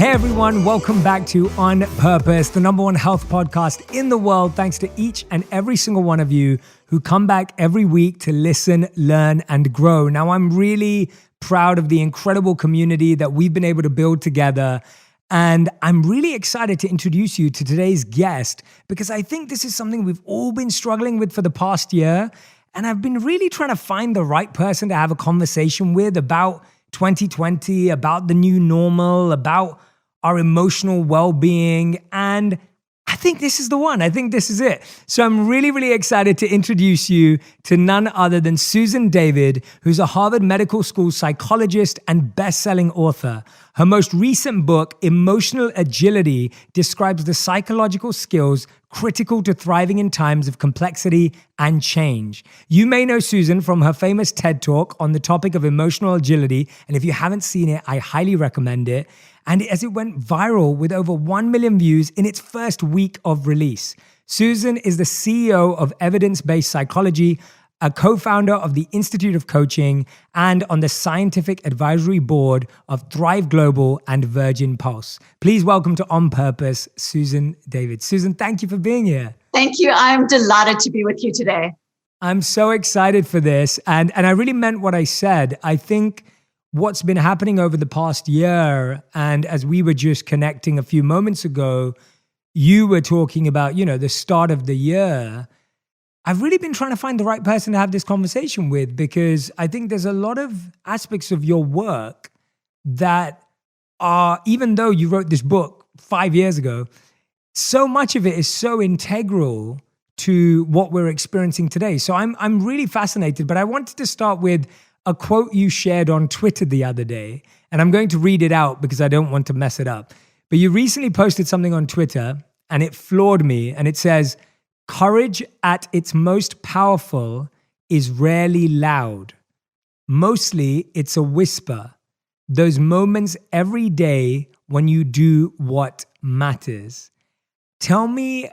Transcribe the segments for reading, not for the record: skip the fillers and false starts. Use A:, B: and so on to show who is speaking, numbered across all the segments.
A: Hey everyone, welcome back to On Purpose, the number one health podcast in the world. Thanks to each and every single one of you who come back every week to listen, learn, and grow. Now, I'm really proud of the incredible community that we've been able to build together. And I'm really excited to introduce you to today's guest because I think this is something we've all been struggling with for the past year. And I've been really trying to find the right person to have a conversation with about 2020, about the new normal, about our emotional well-being. And I think this is the one. I think this is it. So I'm really excited to introduce you to none other than Susan David, who's a Harvard Medical School psychologist and best-selling author. Her most recent book, Emotional Agility, describes the psychological skills critical to thriving in times of complexity and change. You may know Susan from her famous TED Talk on the topic of emotional agility. And if you haven't seen it, I highly recommend it. And as it went viral with over 1 million views in its first week of release. Susan is the CEO of Evidence-Based Psychology, a co-founder of the Institute of Coaching, and on the scientific advisory board of Thrive Global and Virgin Pulse. Please welcome to On Purpose, Susan David. Susan, thank you for being here.
B: Thank you. I'm delighted to be with you today.
A: I'm so excited for this. And I really meant what I said. I think what's been happening over the past year, and as we were just connecting a few moments ago, you were talking about, the start of the year. I've really been trying to find the right person to have this conversation with because I think there's a lot of aspects of your work that are, even though you wrote this book 5 years ago, so much of it is so integral to what we're experiencing today. So I'm really fascinated, but I wanted to start with a quote you shared on Twitter the other day, and I'm going to read it out because I don't want to mess it up. But you recently posted something on Twitter and it floored me, and it says, "Courage at its most powerful is rarely loud. Mostly it's a whisper. Those moments every day when you do what matters." Tell me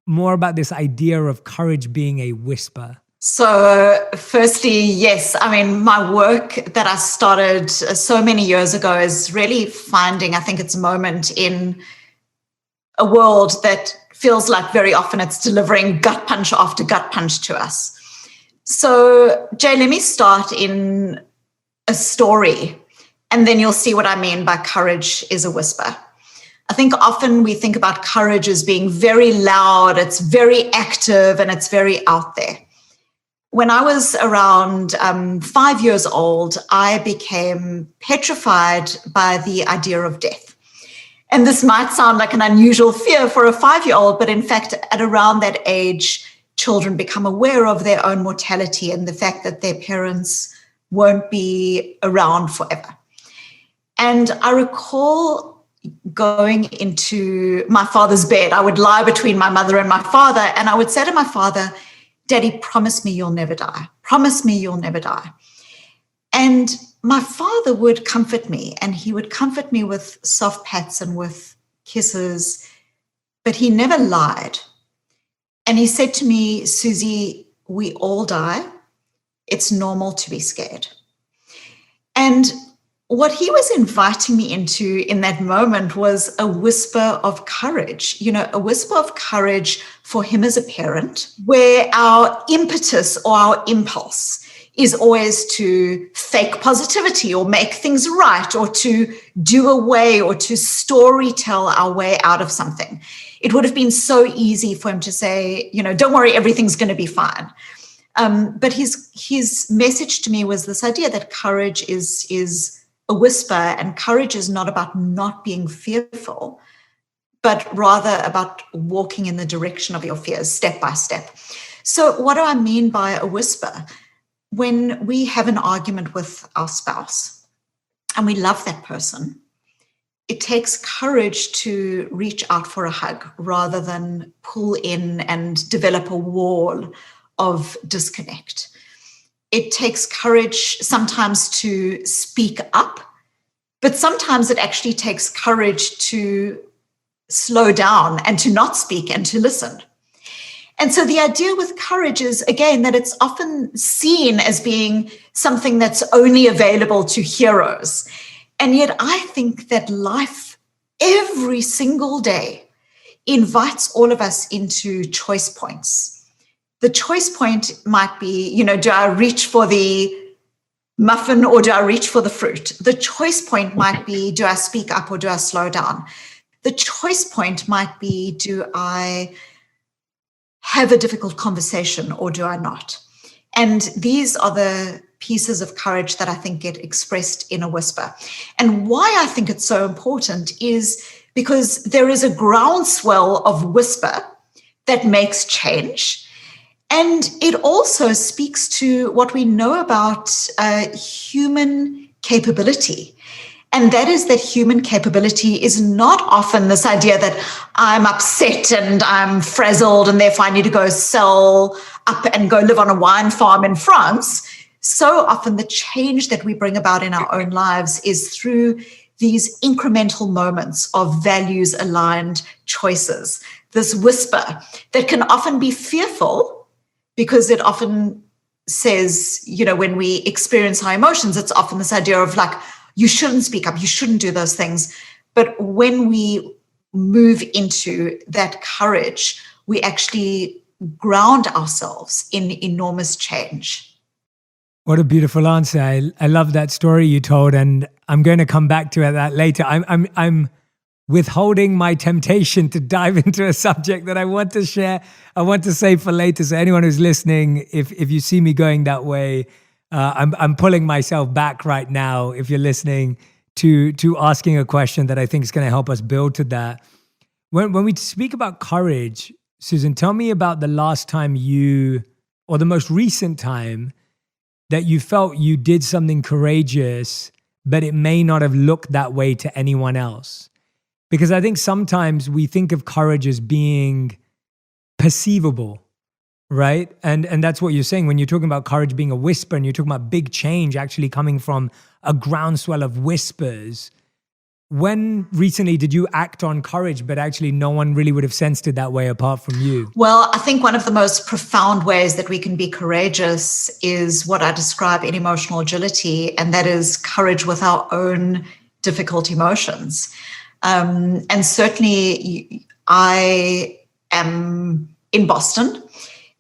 A: more about this idea of courage being a whisper.
B: So firstly, yes, my work that I started so many years ago is really finding, I think it's a moment in a world that feels like very often it's delivering gut punch after gut punch to us. So Jay, let me start in a story, and then you'll see what I mean by courage is a whisper. I think often we think about courage as being very loud, it's very active, and it's very out there. When I was around 5 years old, I became petrified by the idea of death. And this might sound like an unusual fear for a 5-year-old, but in fact, at around that age, children become aware of their own mortality and the fact that their parents won't be around forever. And I recall going into my father's bed. I would lie between my mother and my father, and I would say to my father, "Daddy, promise me you'll never die. Promise me you'll never die." And my father would comfort me, and he would comfort me with soft pats and with kisses, but he never lied. And he said to me, "Susie, we all die. It's normal to be scared." And what he was inviting me into in that moment was a whisper of courage, a whisper of courage for him as a parent, where our impetus or our impulse is always to fake positivity or make things right or to do away or to story tell our way out of something. It would have been so easy for him to say, "Don't worry, everything's going to be fine." But his message to me was this idea that courage is a whisper, and courage is not about not being fearful, but rather about walking in the direction of your fears step by step. So what do I mean by a whisper? When we have an argument with our spouse and we love that person, it takes courage to reach out for a hug rather than pull in and develop a wall of disconnect. It takes courage sometimes to speak up, but sometimes it actually takes courage to slow down and to not speak and to listen. And so the idea with courage is, again, that it's often seen as being something that's only available to heroes. And yet I think that life every single day invites all of us into choice points. The choice point might be, do I reach for the muffin or do I reach for the fruit? The choice point might be, do I speak up or do I slow down? The choice point might be, do I have a difficult conversation or do I not? And these are the pieces of courage that I think get expressed in a whisper. And why I think it's so important is because there is a groundswell of whisper that makes change. And it also speaks to what we know about human capability. And that is that human capability is not often this idea that I'm upset and I'm frazzled and therefore I need to go sell up and go live on a wine farm in France. So often the change that we bring about in our own lives is through these incremental moments of values-aligned choices, this whisper that can often be fearful because it often says, when we experience our emotions, it's often this idea of like, you shouldn't speak up, you shouldn't do those things. But when we move into that courage, we actually ground ourselves in enormous change.
A: What a beautiful answer. I love that story you told, and I'm going to come back to that later. I'm withholding my temptation to dive into a subject that I want to share. I want to save for later. So anyone who's listening, if you see me going that way, I'm pulling myself back right now. If you're listening to asking a question that I think is going to help us build to that. When we speak about courage, Susan, tell me about the last time or the most recent time that you felt you did something courageous, but it may not have looked that way to anyone else. Because I think sometimes we think of courage as being perceivable, right? And that's what you're saying when you're talking about courage being a whisper and you're talking about big change actually coming from a groundswell of whispers. When recently did you act on courage, but actually no one really would have sensed it that way apart from you?
B: Well, I think one of the most profound ways that we can be courageous is what I describe in emotional agility, and that is courage with our own difficult emotions. And certainly I am in Boston,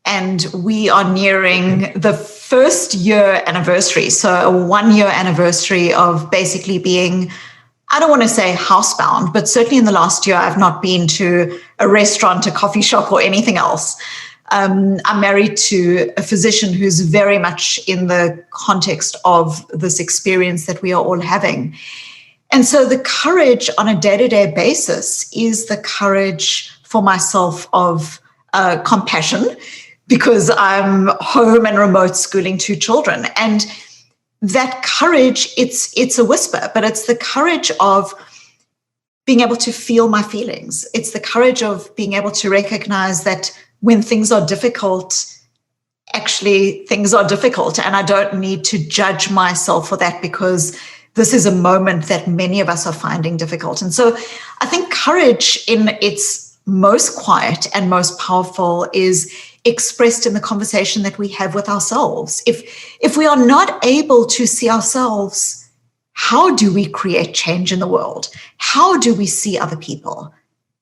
B: and we are nearing the first year anniversary. So a 1 year anniversary of basically being, I don't want to say housebound, but certainly in the last year, I've not been to a restaurant, a coffee shop, or anything else. I'm married to a physician who's very much in the context of this experience that we are all having. And so the courage on a day-to-day basis is the courage for myself of compassion, because I'm home and remote schooling 2 children. And that courage, it's a whisper, but it's the courage of being able to feel my feelings. It's the courage of being able to recognize that when things are difficult, actually things are difficult, and I don't need to judge myself for that because this is a moment that many of us are finding difficult. And so I think courage in its most quiet and most powerful is expressed in the conversation that we have with ourselves. If we are not able to see ourselves, how do we create change in the world? How do we see other people?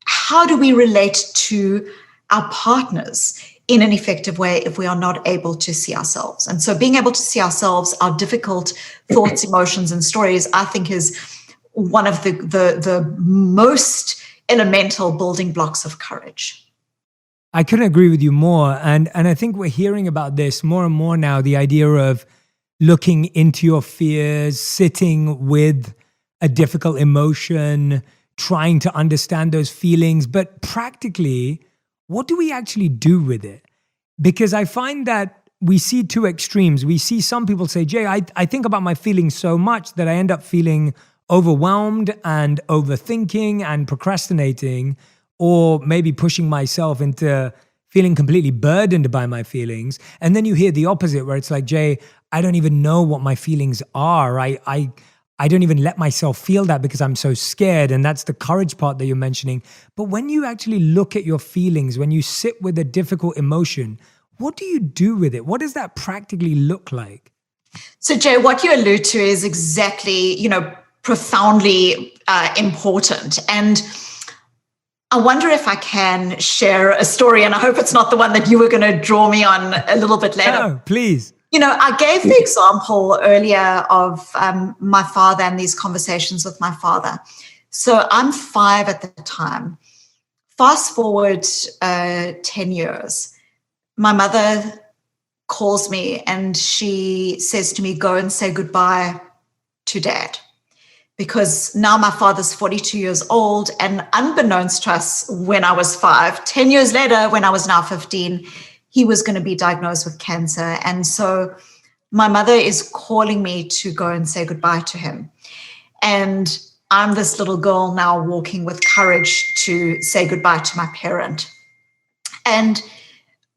B: How do we relate to our partners in an effective way if we are not able to see ourselves? And so being able to see ourselves, our difficult thoughts, emotions, and stories, I think is one of the most elemental building blocks of courage.
A: I couldn't agree with you more. And I think we're hearing about this more and more now, the idea of looking into your fears, sitting with a difficult emotion, trying to understand those feelings. But practically, what do we actually do with it? Because I find that we see 2 extremes. We see some people say, Jay, I think about my feelings so much that I end up feeling overwhelmed and overthinking and procrastinating, or maybe pushing myself into feeling completely burdened by my feelings. And then you hear the opposite where it's like, Jay, I don't even know what my feelings are. I don't even let myself feel that because I'm so scared. And that's the courage part that you're mentioning. But when you actually look at your feelings, when you sit with a difficult emotion, what do you do with it? What does that practically look like?
B: So, Jay, what you allude to is exactly, profoundly important. And I wonder if I can share a story, and I hope it's not the one that you were going to draw me on a little bit later.
A: No, please.
B: I gave the example earlier of my father and these conversations with my father. So I'm 5 at the time. Fast forward 10 years. My mother calls me and she says to me, go and say goodbye to Dad. Because now my father's 42 years old, and unbeknownst to us when I was 5, 10 years later, when I was now 15, he was going to be diagnosed with cancer. And so my mother is calling me to go and say goodbye to him. And I'm this little girl now walking with courage to say goodbye to my parent. And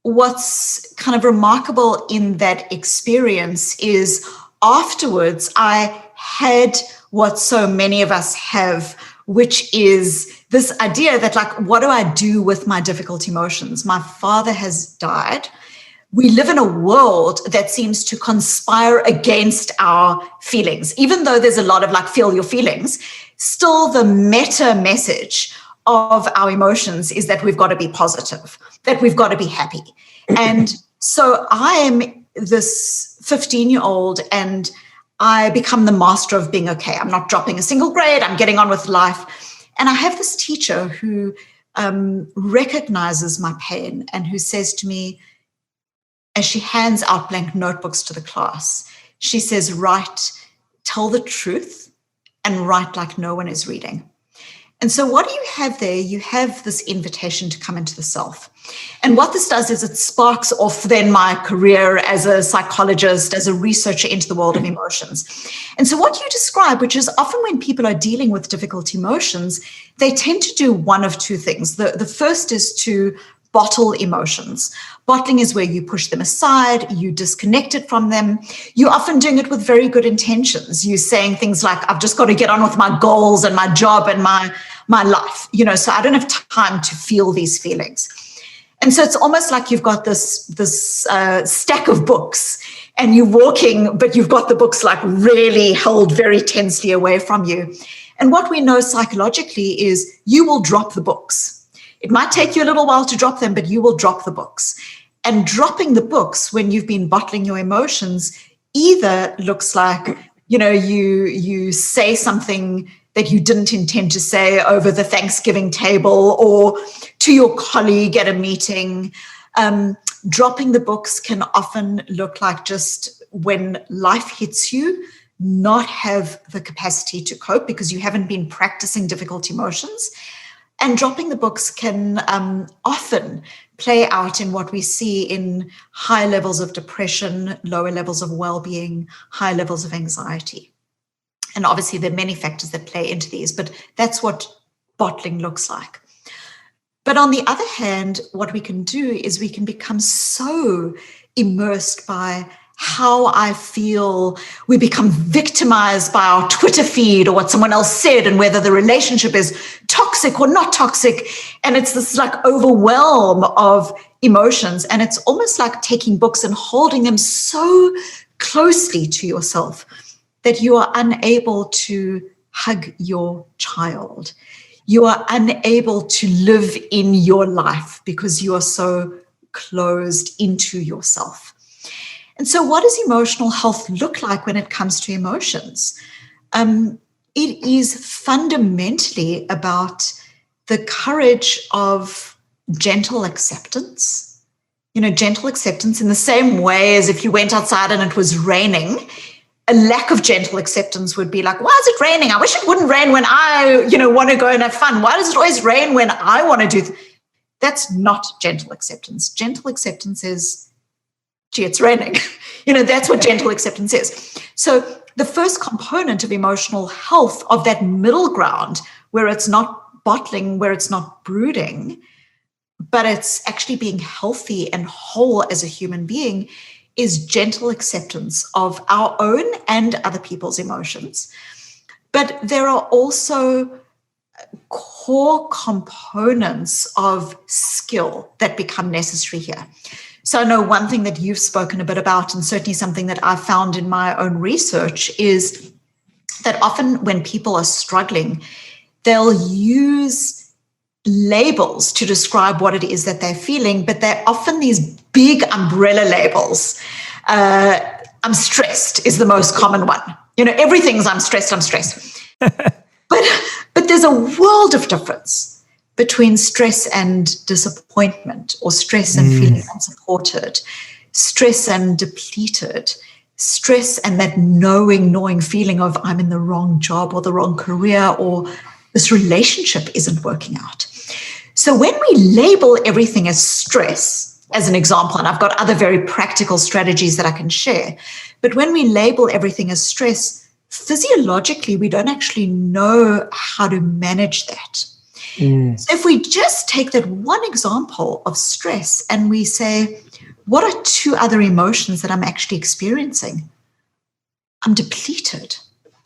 B: what's kind of remarkable in that experience is afterwards I had what so many of us have, which is this idea that, like, what do I do with my difficult emotions? My father has died. We live in a world that seems to conspire against our feelings. Even though there's a lot of like, feel your feelings, still the meta message of our emotions is that we've got to be positive, that we've got to be happy. And so I am this 15-year-old and I become the master of being okay. I'm not dropping a single grade. I'm getting on with life. And I have this teacher who recognizes my pain and who says to me, as she hands out blank notebooks to the class, she says, write, tell the truth, and write like no one is reading. And so what do you have there? You have this invitation to come into the self. And what this does is it sparks off then my career as a psychologist, as a researcher into the world of emotions. And so what you describe, which is often when people are dealing with difficult emotions, they tend to do one of two things. The first is to bottle emotions. Bottling is where you push them aside, you disconnect it from them. You're often doing it with very good intentions. You're saying things like, I've just got to get on with my goals and my job and my life, so I don't have time to feel these feelings. And so it's almost like you've got this stack of books and you're walking, but you've got the books like really held very tensely away from you. And what we know psychologically is you will drop the books. It might take you a little while to drop them, but you will drop the books. And dropping the books when you've been bottling your emotions either looks like, you say something that you didn't intend to say over the Thanksgiving table or to your colleague at a meeting. Dropping the books can often look like just when life hits you, not have the capacity to cope because you haven't been practicing difficult emotions. And dropping the books can often play out in what we see in high levels of depression, lower levels of well-being, high levels of anxiety. And obviously there are many factors that play into these, but that's what bottling looks like. But on the other hand, what we can do is we can become so immersed by how I feel. We become victimized by our Twitter feed or what someone else said and whether the relationship is toxic or not toxic. And it's this like overwhelm of emotions. And it's almost like taking books and holding them so closely to yourself that you are unable to hug your child. You are unable to live in your life because you are so closed into yourself. And so what does emotional health look like when it comes to emotions? It is fundamentally about the courage of gentle acceptance. Gentle acceptance in the same way as if you went outside and it was raining. A lack of gentle acceptance would be like, why is it raining? I wish it wouldn't rain when I, want to go and have fun. Why does it always rain when I want to do? That's not gentle acceptance. Gentle acceptance is, gee, it's raining. That's what gentle acceptance is. So the first component of emotional health, of that middle ground, where it's not bottling, where it's not brooding, but it's actually being healthy and whole as a human being, is gentle acceptance of our own and other people's emotions. But there are also core components of skill that become necessary here. So I know one thing that you've spoken a bit about, and certainly something that I've found in my own research, is that often when people are struggling, they'll use labels to describe what it is that they're feeling, but they're often these big umbrella labels. I'm stressed is the most common one. Everything's I'm stressed. But there's a world of difference between stress and disappointment, or stress and feeling unsupported, stress and depleted, stress and that gnawing feeling of I'm in the wrong job or the wrong career, or this relationship isn't working out. So when we label everything as stress, as an example, and I've got other very practical strategies that I can share, but when we label everything as stress, physiologically, we don't actually know how to manage that. So if we just take that one example of stress and we say, what are two other emotions that I'm actually experiencing? I'm depleted.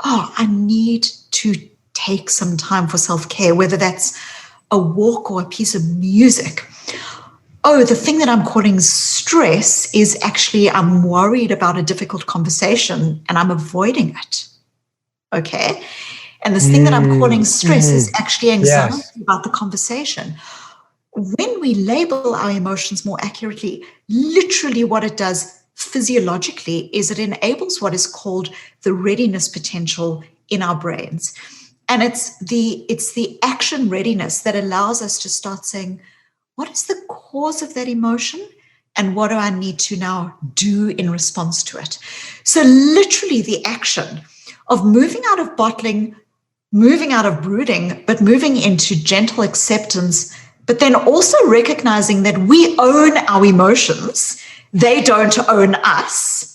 B: I need to take some time for self-care, whether that's a walk or a piece of music. The thing that I'm calling stress is actually I'm worried about a difficult conversation and I'm avoiding it. Okay. And this thing that I'm calling stress is actually anxiety about the conversation. When we label our emotions more accurately, literally what it does physiologically is it enables what is called the readiness potential in our brains. And it's the action readiness that allows us to start saying, what is the cause of that emotion? And what do I need to now do in response to it? So literally the action of moving out of bottling, moving out of brooding, but moving into gentle acceptance, but then also recognizing that we own our emotions. They don't own us.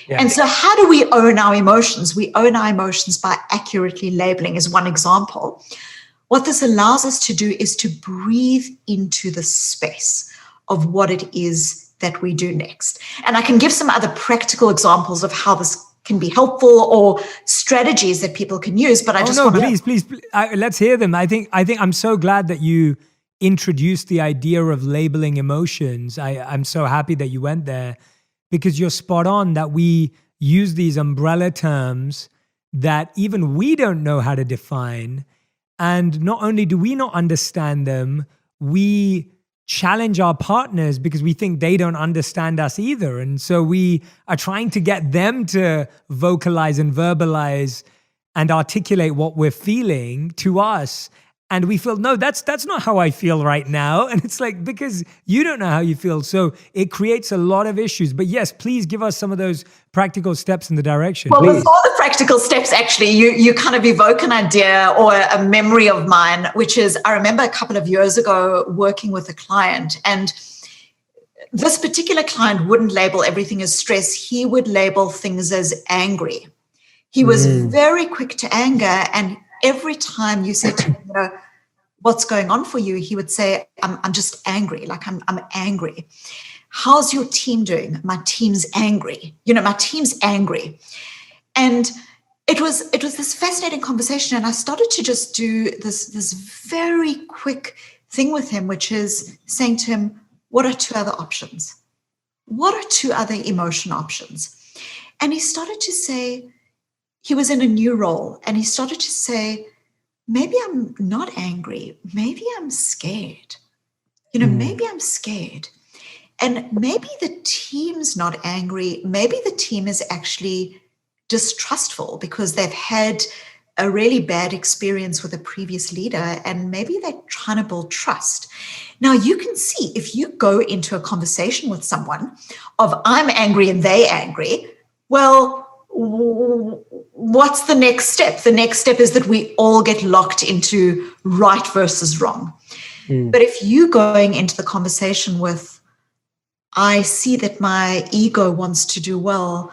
B: Yeah. And so how do we own our emotions? We own our emotions by accurately labeling is one example. What this allows us to do is to breathe into the space of what it is that we do next. And I can give some other practical examples of how this can be helpful or strategies that people can use, but I just want to...
A: Please, let's hear them. I think I'm so glad that you introduced the idea of labeling emotions. I'm so happy that you went there, because you're spot on that we use these umbrella terms that even we don't know how to define. And not only do we not understand them, we challenge our partners because we think they don't understand us either. And so we are trying to get them to vocalize and verbalize and articulate what we're feeling to us. And we feel, no, that's not how I feel right now. And it's like, because you don't know how you feel. So it creates a lot of issues. But yes, please give us some of those practical steps in the direction.
B: Well,
A: please.
B: Before the practical steps, actually, you kind of evoke an idea or a memory of mine, which is, I remember a couple of years ago working with a client, and this particular client wouldn't label everything as stress. He would label things as angry. He was very quick to anger, and every time you said to him, what's going on for you? He would say, I'm just angry. Like I'm angry. How's your team doing? My team's angry. My team's angry. And it was this fascinating conversation. And I started to just do this very quick thing with him, which is saying to him, what are two other options? What are two other emotion options? And he started to say, he was in a new role, and he started to say, maybe I'm not angry. Maybe I'm scared. Maybe I'm scared. And maybe the team's not angry. Maybe the team is actually distrustful because they've had a really bad experience with a previous leader, and maybe they're trying to build trust. Now, you can see if you go into a conversation with someone of I'm angry and they angry, well, what's the next step? The next step is that we all get locked into right versus wrong. But if you going into the conversation with, I see that my ego wants to do well,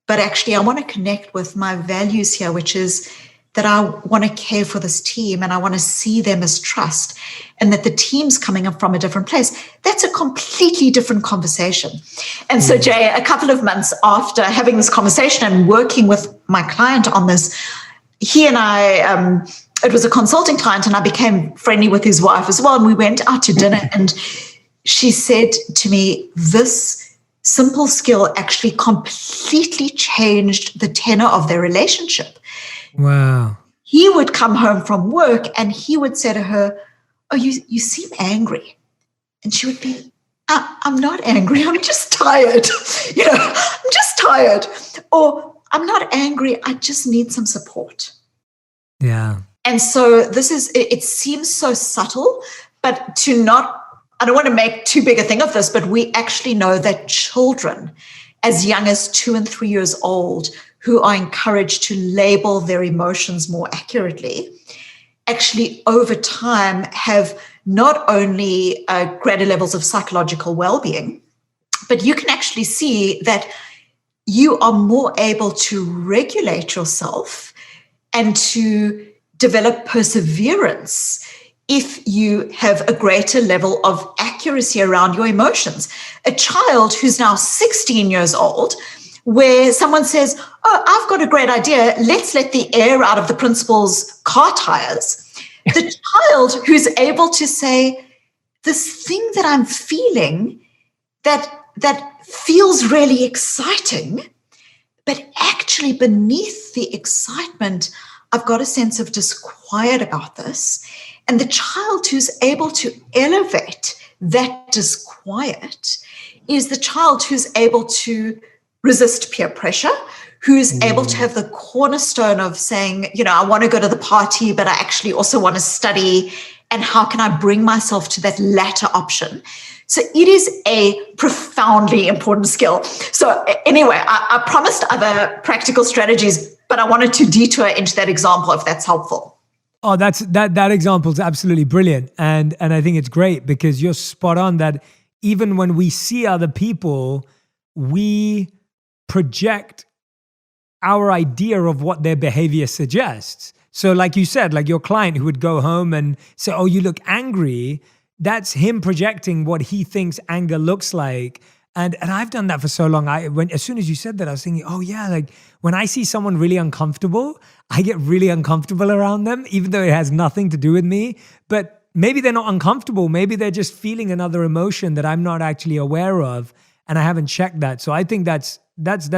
B: but actually I want to connect with my values here, which is that I want to care for this team and I want to see them as trust, and that the team's coming up from a different place. That's a completely different conversation. And so, Jay, a couple of months after having this conversation and working with my client on this, he and I, it was a consulting client, and I became friendly with his wife as well. And we went out to dinner, and she said to me, this simple skill actually completely changed the tenor of their relationship.
A: Wow.
B: He would come home from work and he would say to her, "Oh, you seem angry." And she would be, I'm not angry. I'm just tired. I'm just tired. Or I'm not angry. I just need some support.
A: Yeah.
B: And so it seems so subtle, but I don't want to make too big a thing of this, but we actually know that children as young as 2 and 3 years old who are encouraged to label their emotions more accurately, actually over time have not only greater levels of psychological well-being, but you can actually see that you are more able to regulate yourself and to develop perseverance if you have a greater level of accuracy around your emotions. A child who's now 16 years old, where someone says, "Oh, I've got a great idea. Let's let the air out of the principal's car tires." The child who's able to say, "This thing that I'm feeling that feels really exciting, but actually beneath the excitement, I've got a sense of disquiet about this." And the child who's able to elevate that disquiet is the child who's able to resist peer pressure, who's able to have the cornerstone of saying, I want to go to the party, but I actually also want to study. And how can I bring myself to that latter option? So it is a profoundly important skill. So anyway, I promised other practical strategies, but I wanted to detour into that example if that's helpful.
A: Oh, that example is absolutely brilliant. And I think it's great because you're spot on that even when we see other people, we project our idea of what their behavior suggests. So like you said, like your client who would go home and say, "Oh, you look angry," that's him projecting what he thinks anger looks like. And I've done that for so long. As soon as you said that, I was thinking, oh yeah, like when I see someone really uncomfortable, I get really uncomfortable around them, even though it has nothing to do with me. But maybe they're not uncomfortable. Maybe they're just feeling another emotion that I'm not actually aware of, and I haven't checked that. So I think that's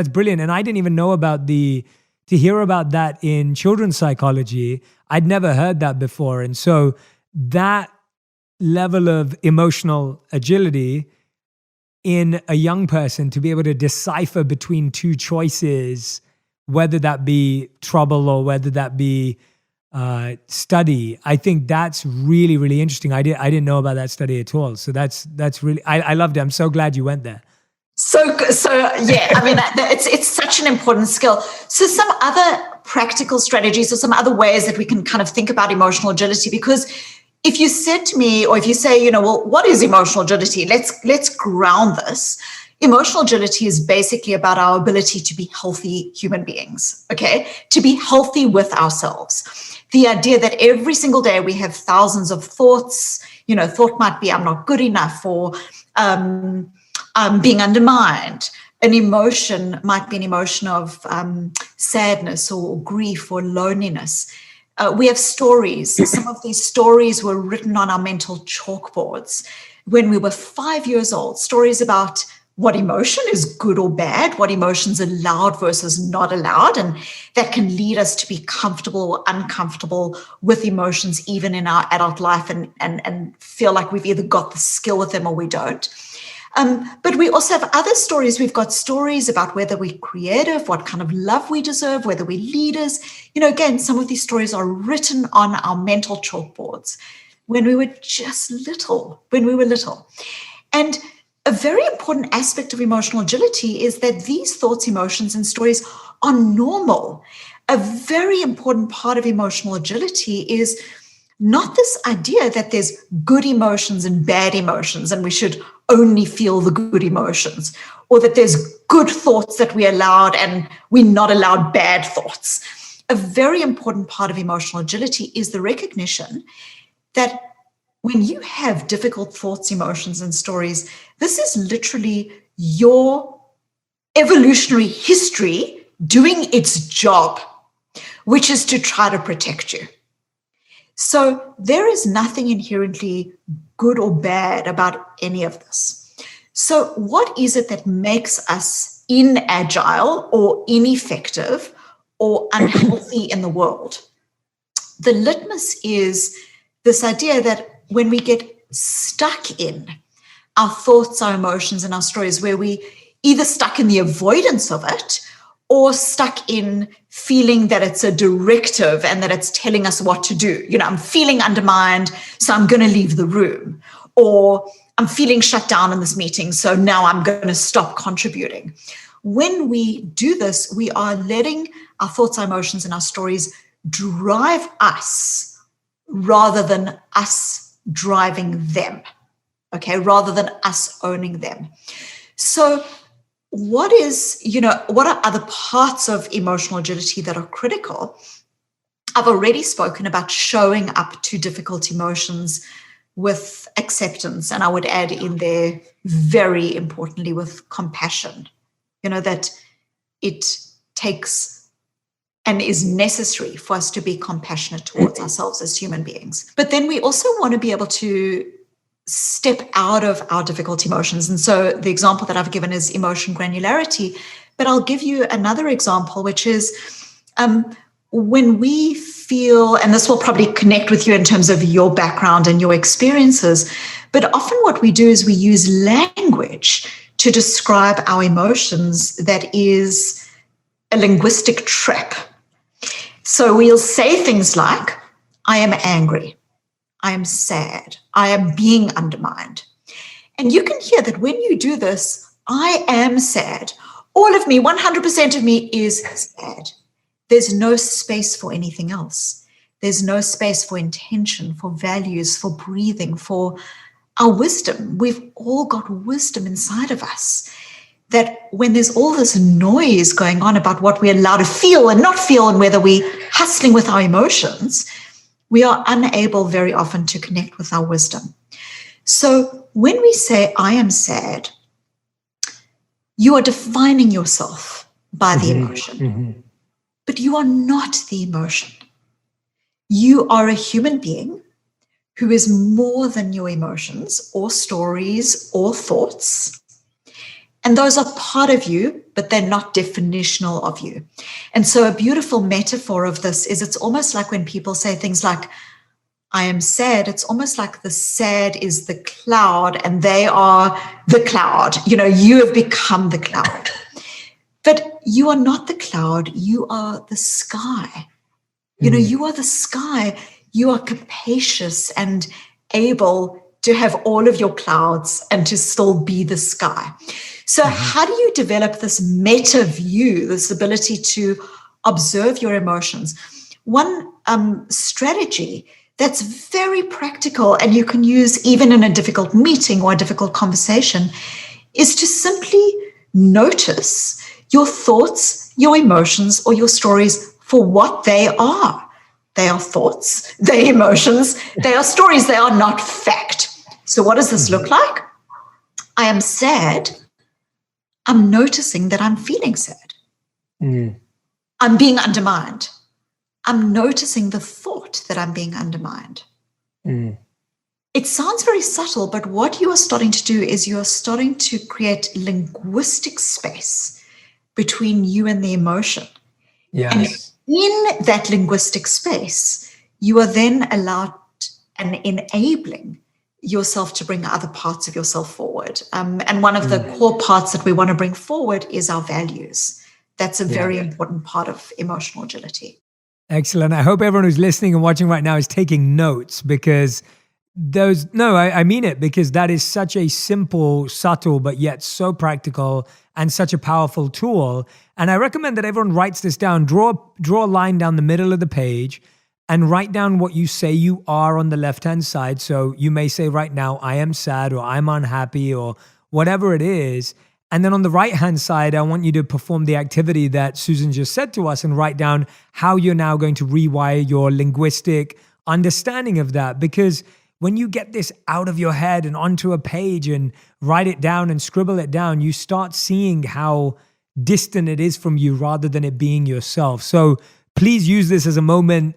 A: brilliant. And I didn't even know to hear about that in children's psychology. I'd never heard that before. And so that level of emotional agility in a young person to be able to decipher between two choices, whether that be trouble or whether that be study, I think that's really, really interesting. I didn't know about that study at all. So that's really, I loved it. I'm so glad you went there.
B: So yeah, I mean, it's such an important skill. So some other practical strategies or some other ways that we can kind of think about emotional agility, because if you said to me, or if you say, well, what is emotional agility? Let's ground this. Emotional agility is basically about our ability to be healthy human beings, okay? To be healthy with ourselves. The idea that every single day we have thousands of thoughts, thought might be, I'm not good enough, or I'm being undermined. An emotion might be an emotion of sadness or grief or loneliness. We have stories. Some of these stories were written on our mental chalkboards when we were 5 years old, stories about what emotion is good or bad, what emotions are allowed versus not allowed, and that can lead us to be comfortable or uncomfortable with emotions even in our adult life and feel like we've either got the skill with them or we don't. But we also have other stories. We've got stories about whether we're creative, what kind of love we deserve, whether we're leaders. Again, some of these stories are written on our mental chalkboards when we were just little, And a very important aspect of emotional agility is that these thoughts, emotions, and stories are normal. A very important part of emotional agility is not this idea that there's good emotions and bad emotions and we should only feel the good emotions, or that there's good thoughts that we allowed and we're not allowed bad thoughts. A very important part of emotional agility is the recognition that when you have difficult thoughts, emotions, and stories, this is literally your evolutionary history doing its job, which is to try to protect you. So there is nothing inherently good or bad about any of this. So what is it that makes us inagile or ineffective or unhealthy in the world. The litmus is this idea that when we get stuck in our thoughts, our emotions, and our stories, where we either stuck in the avoidance of it or stuck in feeling that it's a directive and that it's telling us what to do. I'm feeling undermined, so I'm going to leave the room. Or I'm feeling shut down in this meeting, so now I'm going to stop contributing. When we do this, we are letting our thoughts, our emotions, and our stories drive us rather than us driving them, okay, rather than us owning them. So what are other parts of emotional agility that are critical? I've already spoken about showing up to difficult emotions with acceptance, and I would add in there, very importantly, with compassion. That it takes and is necessary for us to be compassionate towards ourselves as human beings. But then we also want to be able to step out of our difficult emotions. And so the example that I've given is emotion granularity, but I'll give you another example, which is when we feel, and this will probably connect with you in terms of your background and your experiences, but often what we do is we use language to describe our emotions that is a linguistic trap. So we'll say things like, I am angry, I am sad, I am being undermined. And you can hear that when you do this, I am sad. All of me, 100% of me is sad. There's no space for anything else. There's no space for intention, for values, for breathing, for our wisdom. We've all got wisdom inside of us, that when there's all this noise going on about what we're allowed to feel and not feel, and whether we're hustling with our emotions, we are unable very often to connect with our wisdom. So when we say, I am sad, you are defining yourself by the emotion, but you are not the emotion. You are a human being who is more than your emotions or stories or thoughts. And those are part of you, but they're not definitional of you. And so a beautiful metaphor of this is it's almost like when people say things like, I am sad, it's almost like the sad is the cloud and they are the cloud. You have become the cloud. But you are not the cloud, you are the sky. You are the sky. You are capacious and able to have all of your clouds and to still be the sky. So how do you develop this meta view, this ability to observe your emotions? One strategy that's very practical and you can use even in a difficult meeting or a difficult conversation is to simply notice your thoughts, your emotions, or your stories for what they are. They are thoughts, they are emotions, they are stories, they are not fact. So what does this look like? I am sad. I'm noticing that I'm feeling sad. I'm being undermined. I'm noticing the thought that I'm being undermined. It sounds very subtle, but what you are starting to do is you are starting to create linguistic space between you and the emotion.
A: Yes.
B: And in that linguistic space, you are then allowed and enabling yourself to bring other parts of yourself forward. And one of the core parts that we want to bring forward is our values. That's a very important part of emotional agility.
A: Excellent. I hope everyone who's listening and watching right now is taking notes, because I mean it, because that is such a simple, subtle, but yet so practical and such a powerful tool. And I recommend that everyone writes this down, draw a line down the middle of the page and write down what you say you are on the left-hand side. So you may say right now, I am sad, or I'm unhappy, or whatever it is. And then on the right-hand side, I want you to perform the activity that Susan just said to us and write down how you're now going to rewire your linguistic understanding of that. Because when you get this out of your head and onto a page and write it down and scribble it down, you start seeing how distant it is from you rather than it being yourself. So please use this as a moment.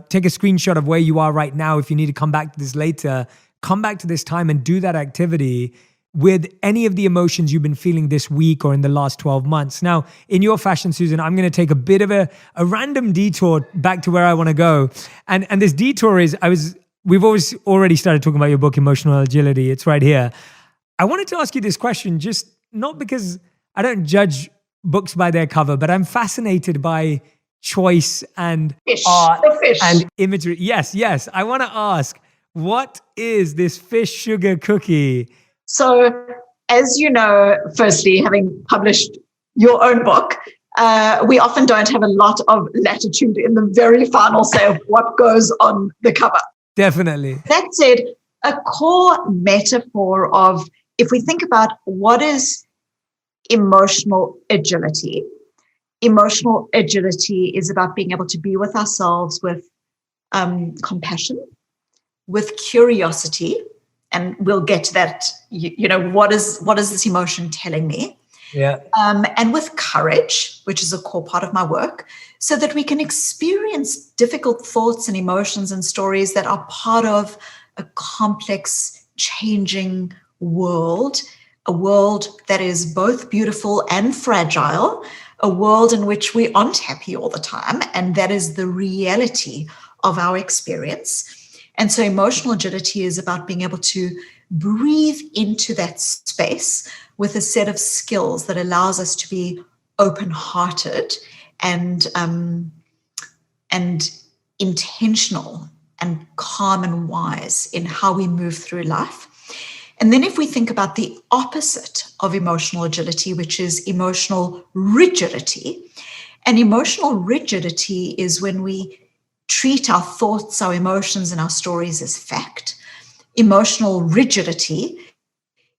A: Take a screenshot of where you are right now. If you need to come back to this later, come back to this time and do that activity, with any of the emotions you've been feeling this week or in the last 12 months. Now, in your fashion, Susan, I'm going to take a bit of a random detour back to where I want to go. And this detour is, we've already started talking about your book, Emotional Agility. It's right here. I wanted to ask you this question, just not because I don't judge books by their cover, but I'm fascinated by choice and art and imagery. Yes. I want to ask, what is this fish sugar cookie?
B: So, as you know, firstly, having published your own book, we often don't have a lot of latitude in the very final say of what goes on the cover.
A: Definitely.
B: That said, a core metaphor of, if we think about what is emotional agility is about being able to be with ourselves with compassion, with curiosity, and we'll get to that, what is this emotion telling me?
A: Yeah.
B: And with courage, which is a core part of my work, so that we can experience difficult thoughts and emotions and stories that are part of a complex, changing world, a world that is both beautiful and fragile, a world in which we aren't happy all the time, and that is the reality of our experience. And so emotional agility is about being able to breathe into that space with a set of skills that allows us to be open-hearted and intentional and calm and wise in how we move through life. And then if we think about the opposite of emotional agility, which is emotional rigidity, and emotional rigidity is when we treat our thoughts, our emotions, and our stories as fact. Emotional rigidity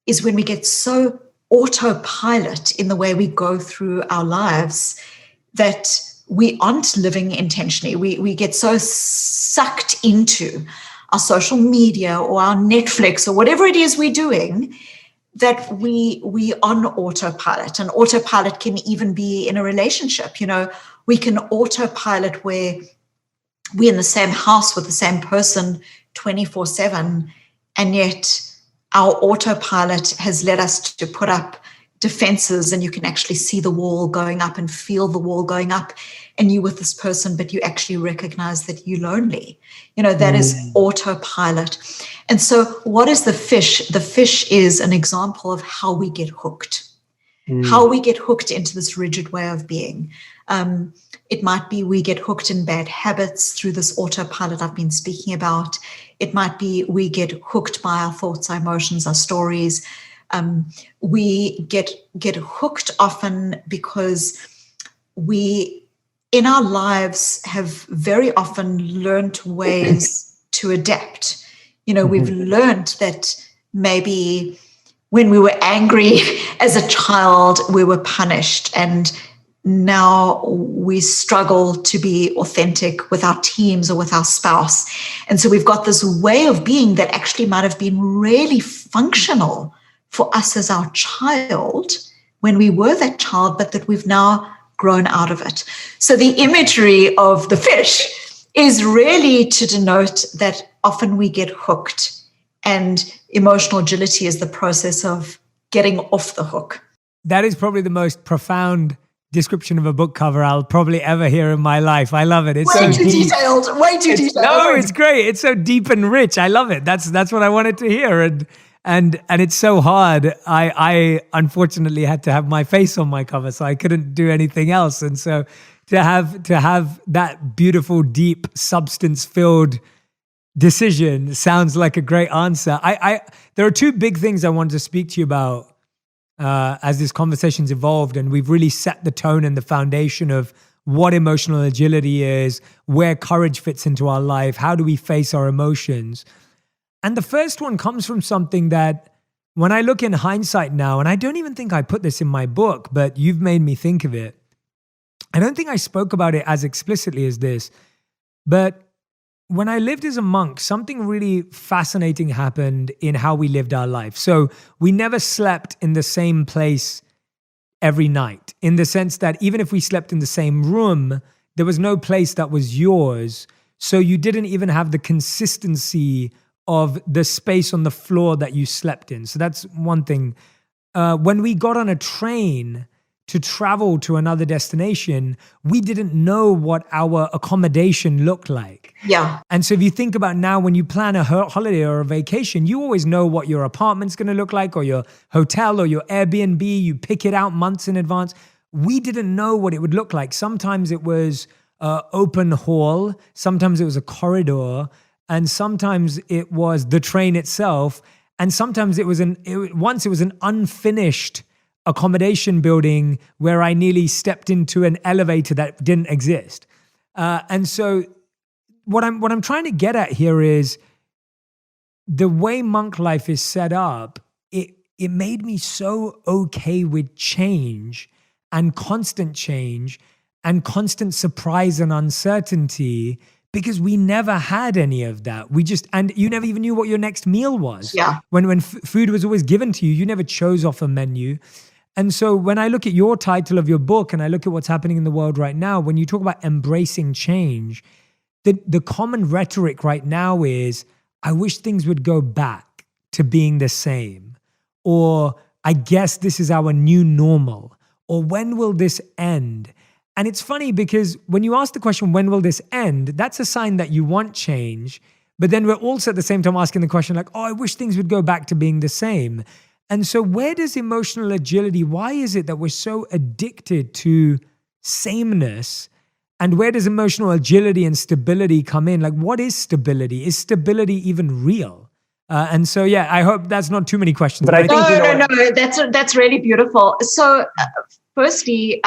B: is when we get so autopilot in the way we go through our lives that we aren't living intentionally. We get so sucked into our social media or our Netflix or whatever it is we're doing that we on autopilot. And autopilot can even be in a relationship. We can autopilot where we're in the same house with the same person 24/7, and yet our autopilot has led us to put up defenses, and you can actually see the wall going up and feel the wall going up, and you with this person, but you actually recognize that you're lonely. That is autopilot. And so what is the fish? The fish is an example of how we get hooked, how we get hooked into this rigid way of being. It might be we get hooked in bad habits through this autopilot I've been speaking about. It might be we get hooked by our thoughts, our emotions, our stories. We get hooked often because we, in our lives, have very often learned ways to adapt. We've learned that maybe when we were angry as a child, we were punished, and now we struggle to be authentic with our teams or with our spouse. And so we've got this way of being that actually might have been really functional for us as our child when we were that child, but that we've now grown out of it. So the imagery of the fish is really to denote that often we get hooked, and emotional agility is the process of getting off the hook.
A: That is probably the most profound description of a book cover I'll probably ever hear in my life. I love it. It's
B: way
A: so
B: too
A: deep.
B: detailed. Way too detailed.
A: No, it's great. It's so deep and rich. I love it. That's what I wanted to hear. And it's so hard. I unfortunately had to have my face on my cover, so I couldn't do anything else. And so to have that beautiful, deep, substance-filled decision sounds like a great answer. There are two big things I wanted to speak to you about as this conversation's evolved, and we've really set the tone and the foundation of what emotional agility is, where courage fits into our life, how do we face our emotions. And the first one comes from something that when I look in hindsight now, and I don't even think I put this in my book, but you've made me think of it. I don't think I spoke about it as explicitly as this, but when I lived as a monk, something really fascinating happened in how we lived our life. So we never slept in the same place every night, in the sense that even if we slept in the same room, there was no place that was yours. So you didn't even have the consistency of the space on the floor that you slept in. So that's one thing. When we got on a train to travel to another destination, we didn't know what our accommodation looked like.
B: Yeah.
A: And so if you think about now, when you plan a holiday or a vacation, you always know what your apartment's going to look like, or your hotel or your Airbnb. You pick it out months in advance. We didn't know what it would look like. Sometimes it was open hall, sometimes it was a corridor, and sometimes it was the train itself, and sometimes it was once it was an unfinished accommodation building where I nearly stepped into an elevator that didn't exist. And so what I'm trying to get at here is the way monk life is set up, it made me so okay with change and constant surprise and uncertainty, because we never had any of that. And you never even knew what your next meal was.
B: Yeah.
A: When food was always given to you, you never chose off a menu. And so when I look at your title of your book and I look at what's happening in the world right now, when you talk about embracing change, the common rhetoric right now is, I wish things would go back to being the same. Or I guess this is our new normal. Or when will this end? And it's funny because when you ask the question, when will this end? That's a sign that you want change. But then we're also at the same time asking the question like, oh, I wish things would go back to being the same. And so where does emotional agility, why is it that we're so addicted to sameness? And where does emotional agility and stability come in? Like, what is stability? Is stability even real? And so, yeah, I hope that's not too many questions.
C: But I think,
B: No, that's really beautiful. So firstly,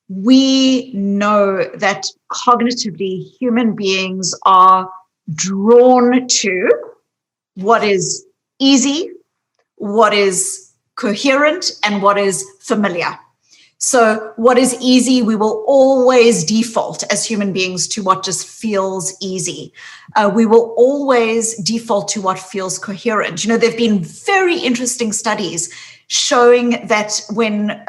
B: we know that cognitively human beings are drawn to what is easy, what is coherent, and what is familiar. So what is easy, we will always default as human beings to what just feels easy. We will always default to what feels coherent. You know, there have been very interesting studies showing that when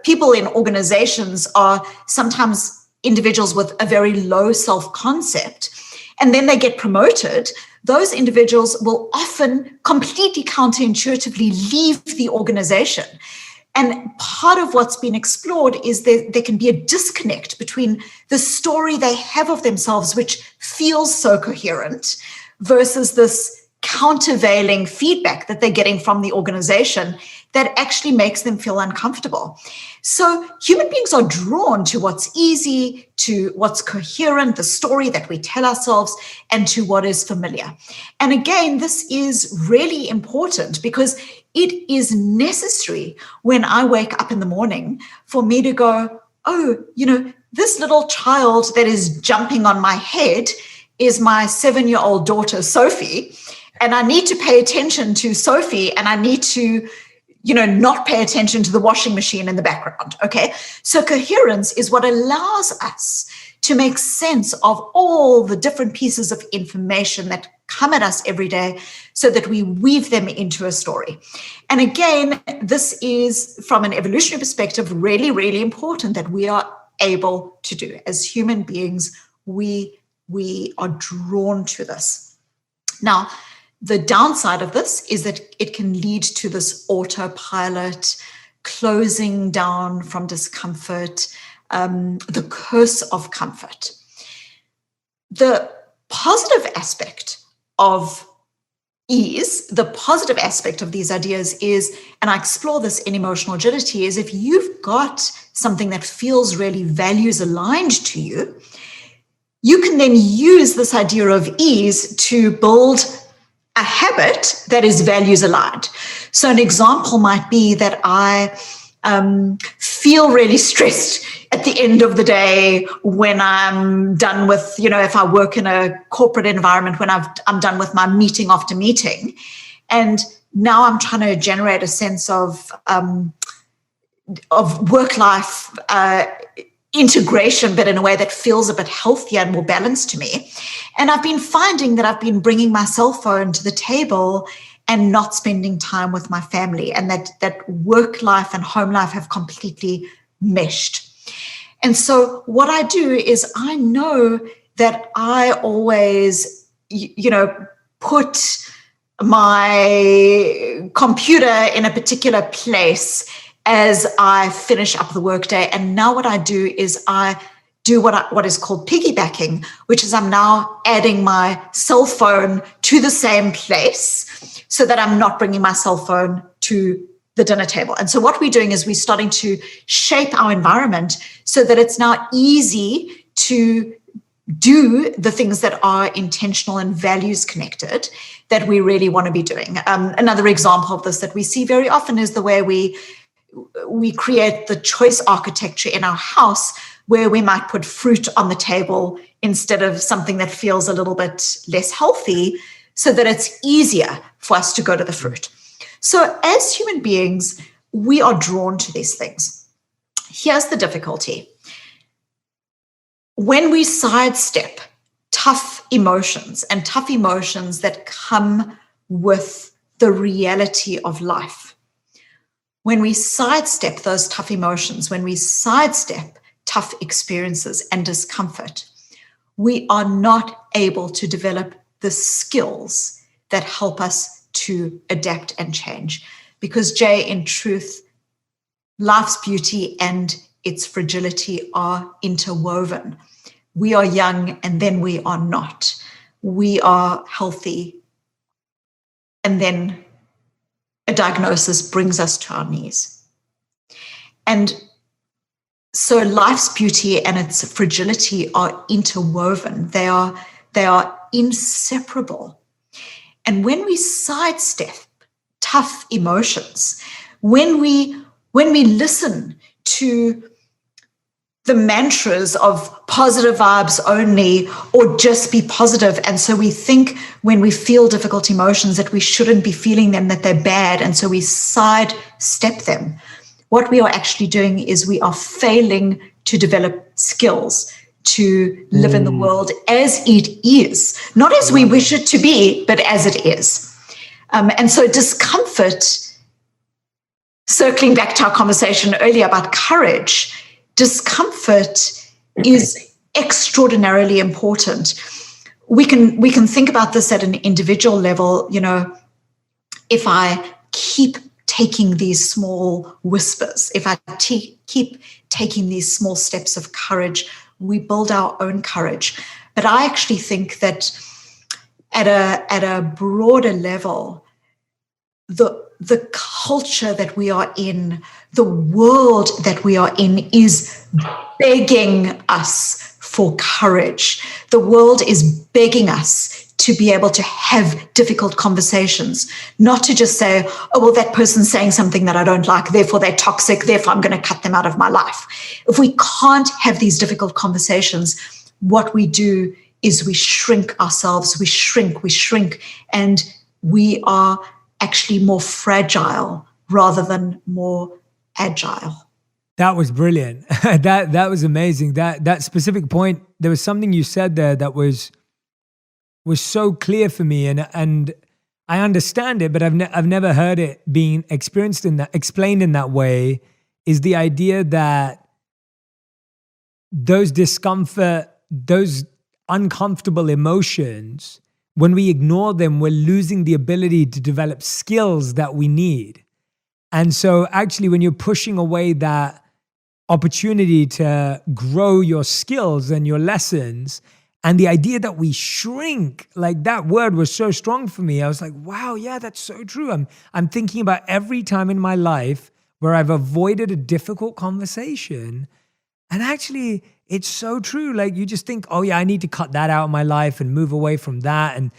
B: people in organizations are sometimes individuals with a very low self-concept, and then they get promoted, those individuals will often completely counterintuitively leave the organization. And part of what's been explored is there can be a disconnect between the story they have of themselves, which feels so coherent, versus this countervailing feedback that they're getting from the organization that actually makes them feel uncomfortable. So human beings are drawn to what's easy, to what's coherent, the story that we tell ourselves, and to what is familiar. And again, this is really important because it is necessary when I wake up in the morning for me to go, oh, you know, this little child that is jumping on my head is my 7-year-old daughter, Sophie. And I need to pay attention to Sophie, and I need to, you know, not pay attention to the washing machine in the background. Okay. So coherence is what allows us to make sense of all the different pieces of information that come at us every day so that we weave them into a story. And again, this is from an evolutionary perspective, really, really important that we are able to do. As human beings, we are drawn to this. Now, the downside of this is that it can lead to this autopilot, closing down from discomfort, the curse of comfort. The positive aspect of ease, the positive aspect of these ideas is, and I explore this in emotional agility, is if you've got something that feels really values aligned to you, you can then use this idea of ease to build a habit that is values aligned. So an example might be that I feel really stressed at the end of the day when I'm done with, you know, if I work in a corporate environment, when I'm done with my meeting after meeting. And now I'm trying to generate a sense of work-life integration, but in a way that feels a bit healthier and more balanced to me. And I've been finding that I've been bringing my cell phone to the table and not spending time with my family, and that work life and home life have completely meshed. And so what I do is I know that I always, you know, put my computer in a particular place as I finish up the workday. And now what I do is I do what is called piggybacking, which is I'm now adding my cell phone to the same place so that I'm not bringing my cell phone to the dinner table. And so what we're doing is we're starting to shape our environment so that it's now easy to do the things that are intentional and values connected that we really want to be doing. Another example of this that we see very often is the way we create the choice architecture in our house, where we might put fruit on the table instead of something that feels a little bit less healthy, so that it's easier for us to go to the fruit. So as human beings, we are drawn to these things. Here's the difficulty. When we sidestep tough emotions and tough emotions that come with the reality of life, when we sidestep those tough emotions, when we sidestep tough experiences and discomfort, we are not able to develop the skills that help us to adapt and change. Because, Jay, in truth, life's beauty and its fragility are interwoven. We are young and then we are not. We are healthy and then a diagnosis brings us to our knees. And so life's beauty and its fragility are interwoven. They are inseparable. And when we sidestep tough emotions, when we listen to the mantras of positive vibes only, or just be positive, and so we think when we feel difficult emotions that we shouldn't be feeling them, that they're bad, and so we sidestep them, what we are actually doing is we are failing to develop skills to live in the world as it is, not as we wish it to be, but as it is. And so discomfort, circling back to our conversation earlier about courage, discomfort is extraordinarily important. We can think about this at an individual level. You know, if I keep taking these small whispers, if I keep taking these small steps of courage, we build our own courage. But I actually think that at a broader level, the culture that we are in, the world that we are in, is begging us for courage. The world is begging us to be able to have difficult conversations, not to just say, oh, well, that person's saying something that I don't like, therefore they're toxic, therefore I'm going to cut them out of my life. If we can't have these difficult conversations, what we do is we shrink ourselves, we shrink, and we are actually more fragile rather than more agile.
A: That was brilliant. That was amazing. That specific point, there was something you said there that was so clear for me, and I understand it, but I've never heard it being explained in that way. Is the idea that those discomfort, those uncomfortable emotions, when we ignore them, we're losing the ability to develop skills that we need. And so actually, when you're pushing away that opportunity to grow your skills and your lessons, and the idea that we shrink, like that word was so strong for me. I was like, wow, yeah, that's so true. I'm thinking about every time in my life where I've avoided a difficult conversation. And actually, it's so true. Like you just think, oh yeah, I need to cut that out of my life and move away from that. And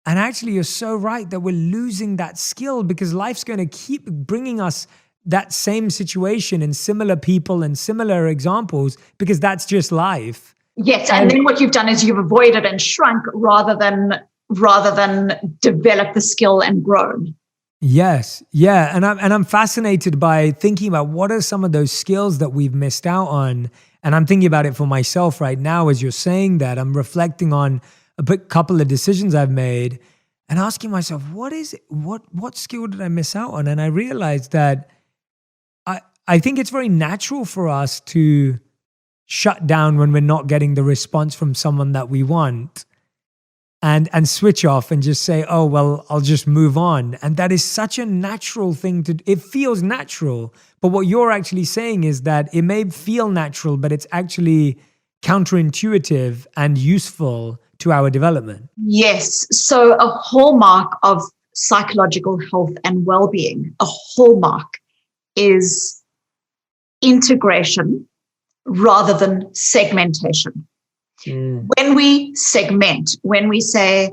A: actually, you're so right that we're losing that skill, because life's going to keep bringing us that same situation and similar people and similar examples, because that's just life.
B: Yes, and then what you've done is you've avoided and shrunk rather than develop the skill and grown.
A: Yes, yeah, and I'm fascinated by thinking about what are some of those skills that we've missed out on, and I'm thinking about it for myself right now as you're saying that. I'm reflecting on a couple of decisions I've made and asking myself, what is it? What skill did I miss out on? And I realized that I think it's very natural for us to shut down when we're not getting the response from someone that we want. and switch off and just say, oh, well, I'll just move on. And that is such a natural thing it feels natural. But what you're actually saying is that it may feel natural, but it's actually counterintuitive and useful to our development.
B: Yes. So a hallmark of psychological health and well-being, a hallmark is integration rather than segmentation. When we segment, when we say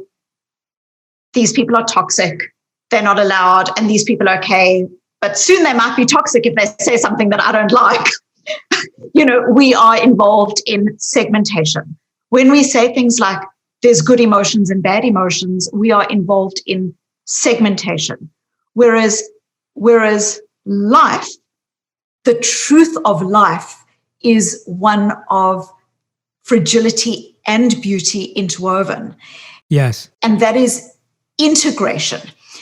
B: these people are toxic, they're not allowed, and these people are okay, but soon they might be toxic if they say something that I don't like. We are involved in segmentation. When we say things like there's good emotions and bad emotions, we are involved in segmentation. Whereas life, the truth of life is one of fragility and beauty interwoven.
A: Yes.
B: And that is integration.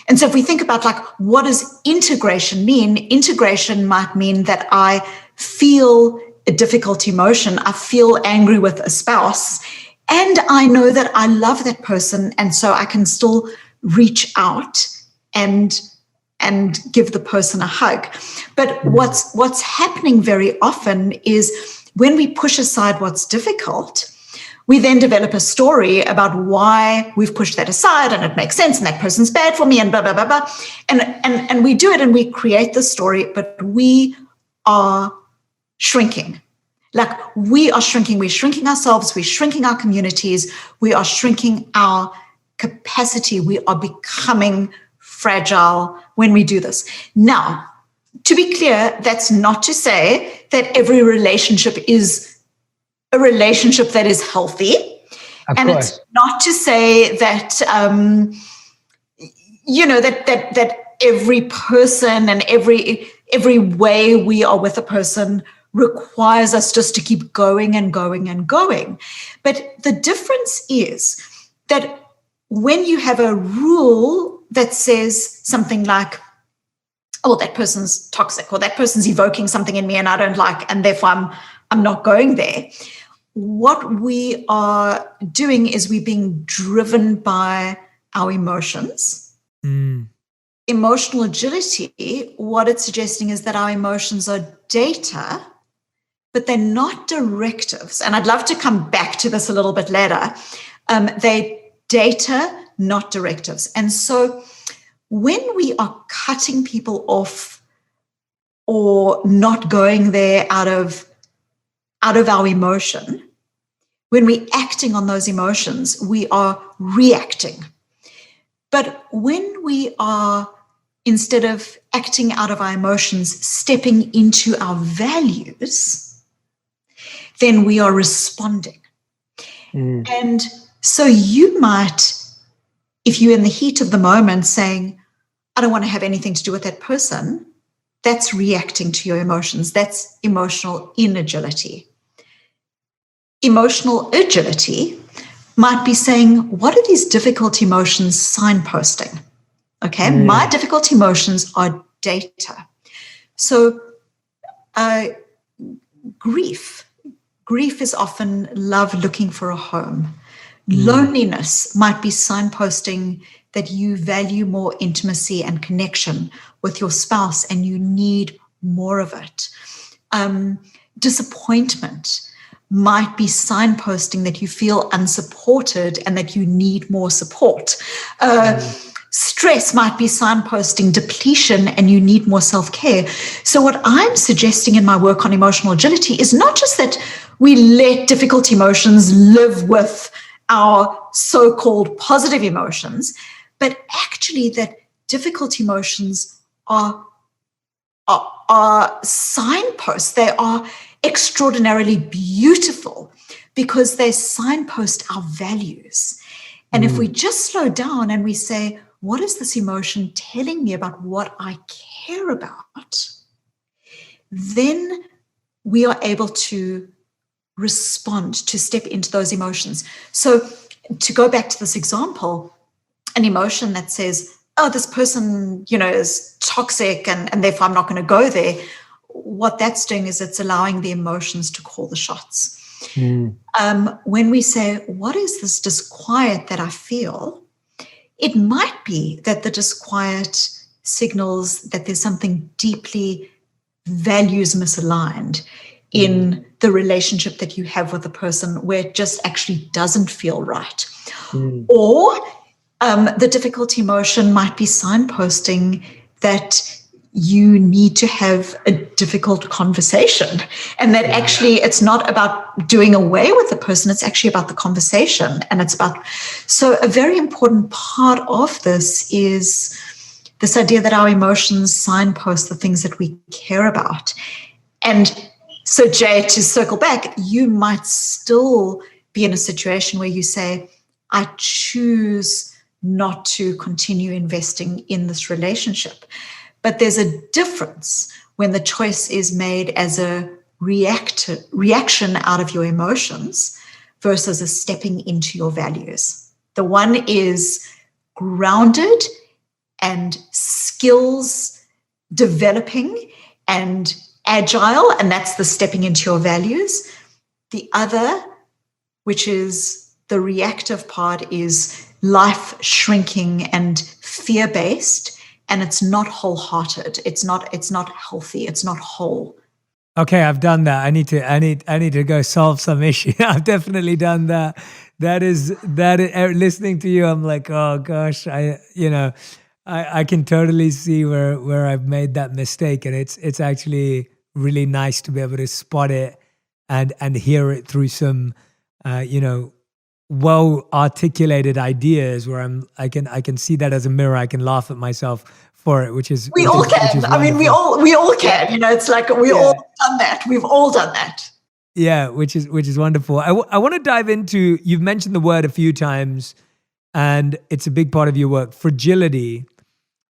B: And so if we think about what does integration mean? Integration might mean that I feel a difficult emotion. I feel angry with a spouse, and I know that I love that person. And so I can still reach out and give the person a hug. But what's happening very often is when we push aside what's difficult, we then develop a story about why we've pushed that aside, and it makes sense, and that person's bad for me, and blah, blah, blah, blah. And we do it, and we create the story, but we are shrinking. We are shrinking. We're shrinking ourselves. We're shrinking our communities. We are shrinking our capacity. We are becoming fragile when we do this. Now, to be clear, that's not to say that every relationship is a relationship that is healthy.
A: Of
B: and
A: course.
B: It's not to say that, that every person and every way we are with a person requires us just to keep going and going and going. But the difference is that when you have a rule that says something like, oh, that person's toxic, or that person's evoking something in me and I don't like, and therefore I'm not going there. What we are doing is we're being driven by our emotions. Emotional agility, what it's suggesting is that our emotions are data, but they're not directives. And I'd love to come back to this a little bit later. They're data, not directives. And so when we are cutting people off or not going there out of our emotion, when we're acting on those emotions, we are reacting. But when we are, instead of acting out of our emotions, stepping into our values, then we are responding. And so you might, if you're in the heat of the moment saying, I don't want to have anything to do with that person, that's reacting to your emotions. That's emotional inagility. Emotional agility might be saying, what are these difficult emotions signposting? Okay, my difficult emotions are data. So grief is often love looking for a home. Loneliness might be signposting that you value more intimacy and connection with your spouse and you need more of it. Disappointment might be signposting that you feel unsupported and that you need more support. Stress might be signposting depletion and you need more self-care. So what I'm suggesting in my work on emotional agility is not just that we let difficult emotions live with our so-called positive emotions, but actually that difficult emotions are signposts. They are extraordinarily beautiful because they signpost our values. And if we just slow down and we say, what is this emotion telling me about what I care about? Then we are able to respond, to step into those emotions. So to go back to this example, an emotion that says, oh, this person, is toxic and therefore I'm not going to go there. What that's doing is it's allowing the emotions to call the shots. When we say, what is this disquiet that I feel? It might be that the disquiet signals that there's something deeply values misaligned in the relationship that you have with a person where it just actually doesn't feel right. Or the difficult emotion might be signposting that you need to have a difficult conversation, and that actually it's not about doing away with the person, it's actually about the conversation. And it's about, so a very important part of this is this idea that our emotions signpost the things that we care about. And so, Jay, to circle back, you might still be in a situation where you say, I choose not to continue investing in this relationship. But there's a difference when the choice is made as a reaction out of your emotions versus a stepping into your values. The one is grounded and skills developing and agile, and that's the stepping into your values. The other, which is the reactive part, is life shrinking and fear-based. And it's not wholehearted. It's not healthy. It's not whole.
A: Okay, I've done that. I need to go solve some issue. I've definitely done that. That is listening to you, I'm like, oh gosh, I can totally see where I've made that mistake. And it's actually really nice to be able to spot it and hear it through some well articulated ideas where I can see that as a mirror. I can laugh at myself for it, which is
B: we all can. I mean, we all can. It's like we all done that. We've all done that.
A: Yeah, which is wonderful. I want to dive into. You've mentioned the word a few times, and it's a big part of your work, fragility.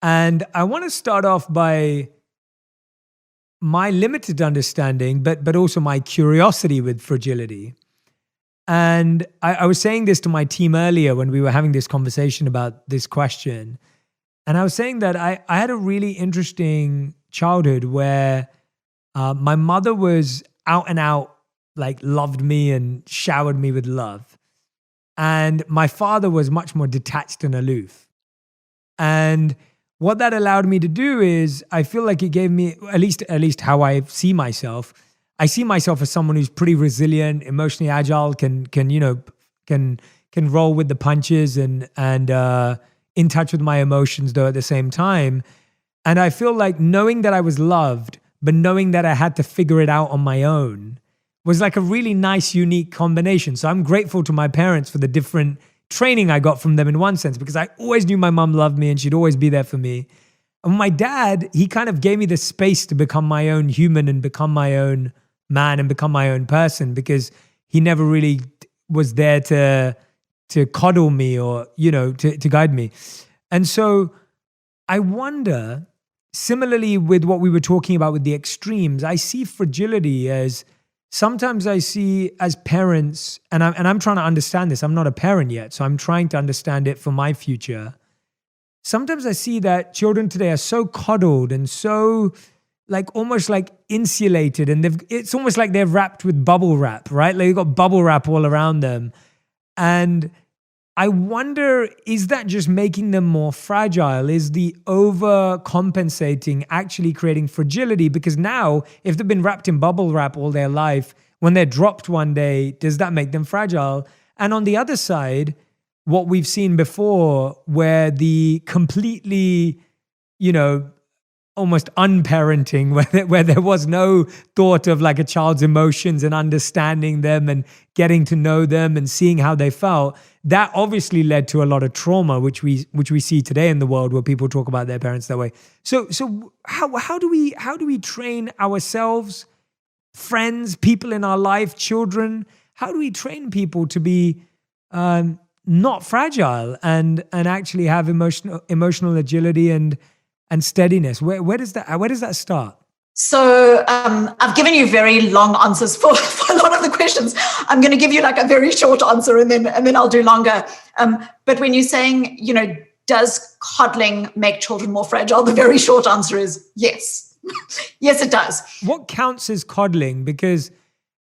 A: And I want to start off by my limited understanding, but also my curiosity with fragility. And I was saying this to my team earlier when we were having this conversation about this question. And I was saying that I had a really interesting childhood where my mother was out and out, like loved me and showered me with love. And my father was much more detached and aloof. And what that allowed me to do is I feel like it gave me, at least how I see myself, I see myself as someone who's pretty resilient, emotionally agile, can roll with the punches and in touch with my emotions though at the same time. And I feel like knowing that I was loved, but knowing that I had to figure it out on my own was like a really nice, unique combination. So I'm grateful to my parents for the different training I got from them in one sense, because I always knew my mom loved me and she'd always be there for me. And my dad, he kind of gave me the space to become my own human and become my own man and become my own person, because he never really was there to coddle me or, to guide me. And so I wonder, similarly with what we were talking about with the extremes, I see fragility as sometimes I see as parents, and I'm trying to understand this. I'm not a parent yet, so I'm trying to understand it for my future. Sometimes I see that children today are so coddled and so like almost like insulated, and it's almost like they're wrapped with bubble wrap, right? Like they've got bubble wrap all around them. And I wonder, is that just making them more fragile? Is the overcompensating actually creating fragility? Because now, if they've been wrapped in bubble wrap all their life, when they're dropped one day, does that make them fragile? And on the other side, what we've seen before, where the completely, almost unparenting, where there was no thought of like a child's emotions and understanding them and getting to know them and seeing how they felt, that obviously led to a lot of trauma, which we see today in the world, where people talk about their parents that way. So how do we train ourselves, friends, people in our life, children? How do we train people to be not fragile and actually have emotional agility and steadiness? Where does that start?
B: So I've given you very long answers for a lot of the questions. I'm going to give you like a very short answer and then I'll do longer. But when you're saying, does coddling make children more fragile? The very short answer is yes. Yes, it does.
A: What counts as coddling? Because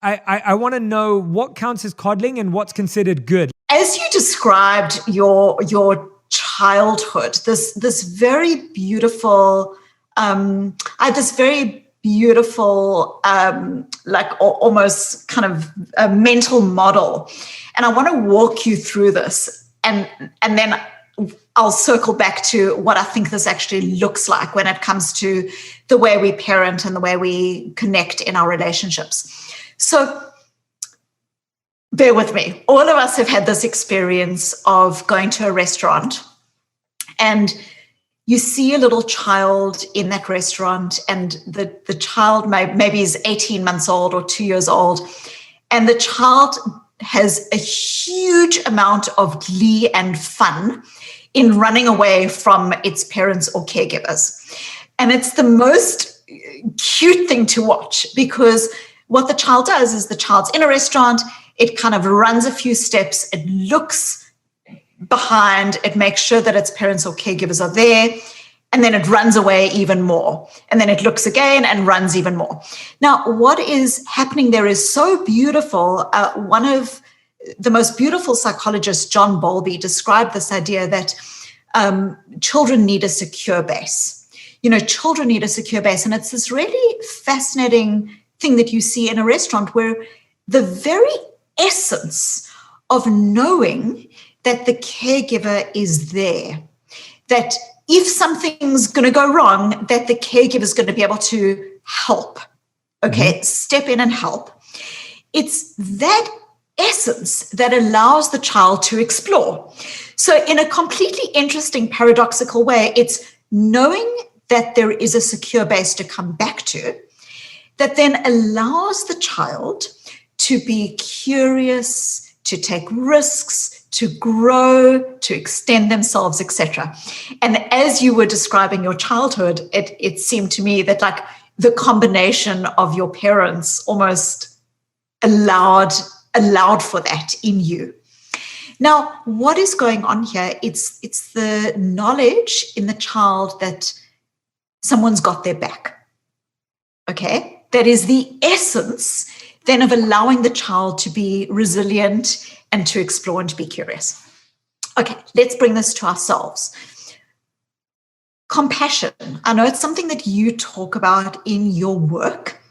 A: I want to know what counts as coddling and what's considered good.
B: As you described your childhood, this very beautiful, like almost kind of a mental model, and I want to walk you through this, and then I'll circle back to what I think this actually looks like when it comes to the way we parent and the way we connect in our relationships. So bear with me. All of us have had this experience of going to a restaurant and you see a little child in that restaurant, and the child maybe is 18 months old or 2 years old, and the child has a huge amount of glee and fun in running away from its parents or caregivers. And it's the most cute thing to watch, because what the child does is the child's in a restaurant, it kind of runs a few steps, it looks behind, it makes sure that its parents or caregivers are there, and then it runs away even more. And then it looks again and runs even more. Now, what is happening there is so beautiful. One of the most beautiful psychologists, John Bowlby, described this idea that children need a secure base. Children need a secure base. And it's this really fascinating thing that you see in a restaurant where the very essence of knowing that the caregiver is there, that if something's going to go wrong, that the caregiver is going to be able to help, step in and help. It's that essence that allows the child to explore. So in a completely interesting, paradoxical way, it's knowing that there is a secure base to come back to that then allows the child to be curious, to take risks, to grow, to extend themselves, etc. And as you were describing your childhood, it seemed to me that like the combination of your parents almost allowed for that in you. Now, what is going on here? It's the knowledge in the child that someone's got their back. Okay? That is the essence then of allowing the child to be resilient and to explore and to be curious. Okay, let's bring this to ourselves. Compassion. I know it's something that you talk about in your work,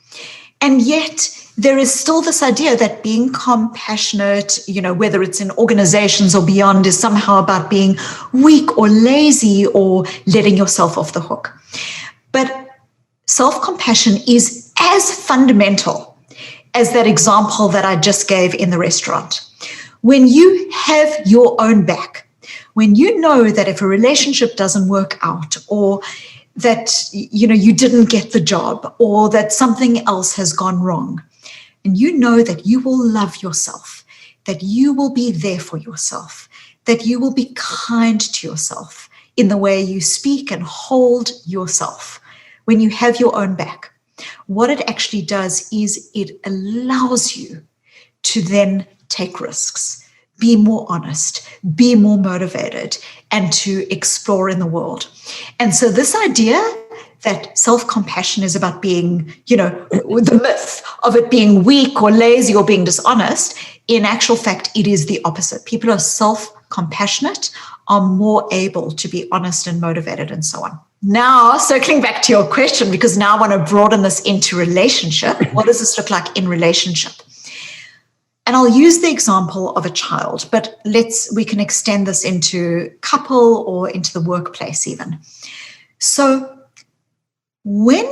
B: and yet there is still this idea that being compassionate, whether it's in organizations or beyond, is somehow about being weak or lazy or letting yourself off the hook. But self-compassion is as fundamental as that example that I just gave in the restaurant. When you have your own back, when you know that if a relationship doesn't work out, or that you didn't get the job, or that something else has gone wrong, and you know that you will love yourself, that you will be there for yourself, that you will be kind to yourself in the way you speak and hold yourself, when you have your own back, what it actually does is it allows you to then take risks, be more honest, be more motivated, and to explore in the world. And so this idea that self-compassion is about being, the myth of it being weak or lazy or being dishonest, in actual fact, it is the opposite. People who are self-compassionate are more able to be honest and motivated and so on. Now, circling back to your question, because now I want to broaden this into relationship. What does this look like in relationship? And I'll use the example of a child, but we can extend this into couple or into the workplace even. So when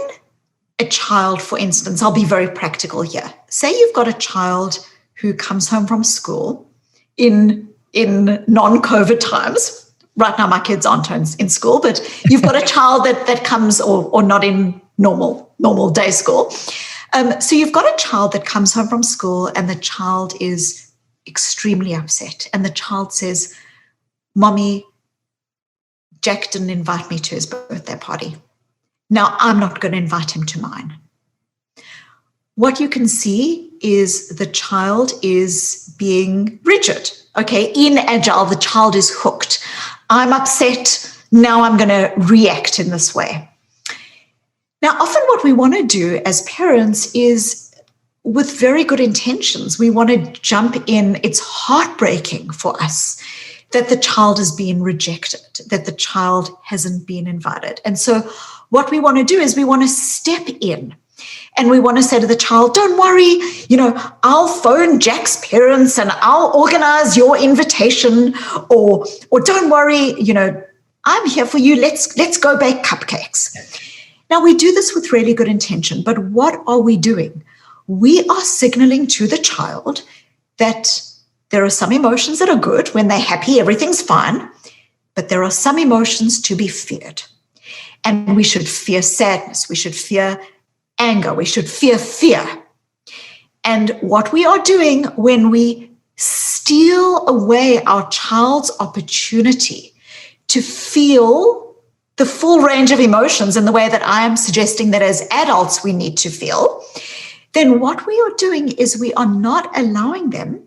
B: a child, for instance, I'll be very practical here. Say you've got a child who comes home from school in non-COVID times. Right now, my kids aren't in school, but you've got a child that comes or not in normal day school. So you've got a child that comes home from school and the child is extremely upset. And the child says, "Mommy, Jack didn't invite me to his birthday party. Now I'm not going to invite him to mine." What you can see is the child is being rigid, inagile. The child is hooked. I'm upset. Now I'm going to react in this way. Now, often what we want to do as parents is with very good intentions. We want to jump in. It's heartbreaking for us that the child is being rejected, that the child hasn't been invited. And so what we want to do is we want to step in and we want to say to the child, don't worry, I'll phone Jack's parents and I'll organize your invitation, or don't worry, I'm here for you. Let's go bake cupcakes. Now, we do this with really good intention, but what are we doing? We are signaling to the child that there are some emotions that are good. When they're happy, everything's fine, but there are some emotions to be feared. And we should fear sadness. We should fear anger. We should fear fear. And what we are doing when we steal away our child's opportunity to feel the full range of emotions in the way that I am suggesting that as adults we need to feel, then what we are doing is we are not allowing them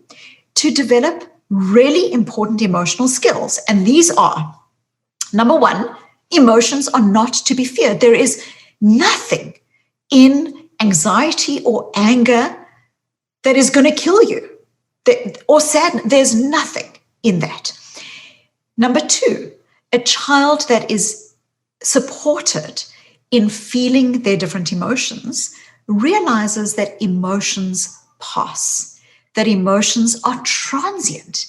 B: to develop really important emotional skills. And these are, number one, emotions are not to be feared. There is nothing in anxiety or anger that is going to kill you, or sadness. There's nothing in that. Number two, a child that is supported in feeling their different emotions realizes that emotions pass, that emotions are transient.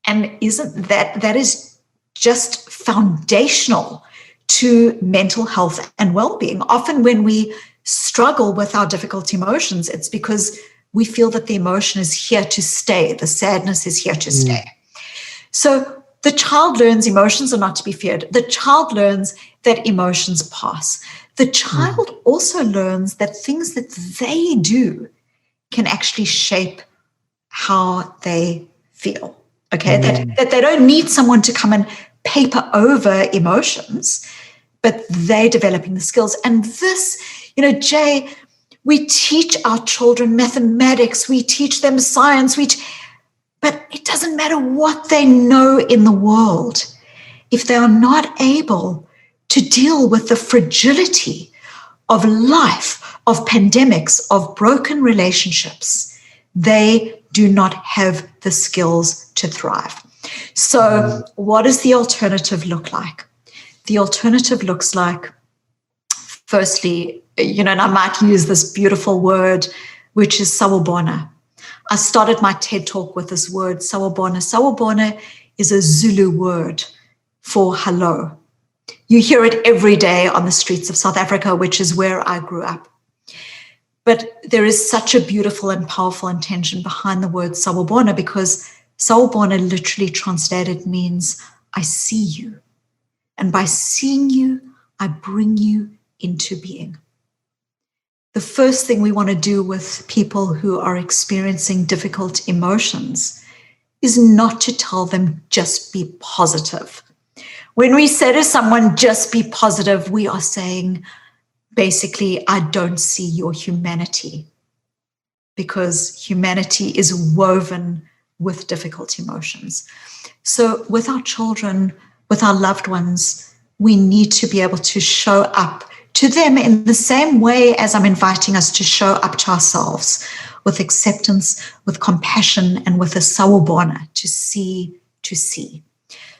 B: And isn't that is just foundational to mental health and well-being. Often when we struggle with our difficult emotions, it's because we feel that the emotion is here to stay. The sadness is here to stay. So the child learns emotions are not to be feared. The child learns that emotions pass. The child also learns that things that they do can actually shape how they feel. Okay, that they don't need someone to come and paper over emotions, but they're developing the skills. And this, Jay, we teach our children mathematics, we teach them science, but it doesn't matter what they know in the world. If they are not able to deal with the fragility of life, of pandemics, of broken relationships, they do not have the skills to thrive. So what does the alternative look like? The alternative looks like, firstly, and I might use this beautiful word, which is sawubona. I started my TED Talk with this word, sawubona. Sawubona is a Zulu word for hello. You hear it every day on the streets of South Africa, which is where I grew up. But there is such a beautiful and powerful intention behind the word sawubona, because sawubona literally translated means I see you. And by seeing you, I bring you into being. The first thing we want to do with people who are experiencing difficult emotions is not to tell them just be positive. When we say to someone just be positive, we are saying, basically, I don't see your humanity, because humanity is woven with difficult emotions. So with our children, with our loved ones, we need to be able to show up to them in the same way as I'm inviting us to show up to ourselves, with acceptance, with compassion, and with a sawubona, to see.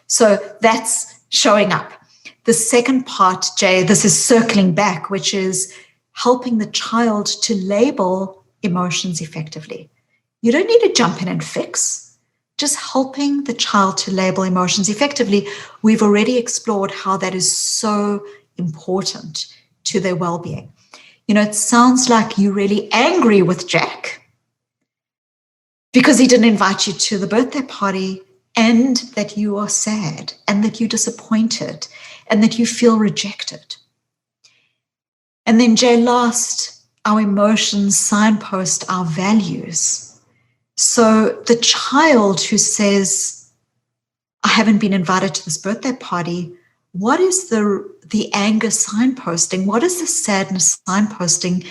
B: So that's showing up. The second part, Jay, this is circling back, which is helping the child to label emotions effectively. You don't need to jump in and fix, just helping the child to label emotions effectively. We've already explored how that is so important to their well-being. It sounds like you're really angry with Jack because he didn't invite you to the birthday party, and that you are sad, and that you're disappointed, and that you feel rejected. And then, Jay, last, our emotions signpost our values. So the child who says, I haven't been invited to this birthday party, what is the anger signposting? What is the sadness signposting?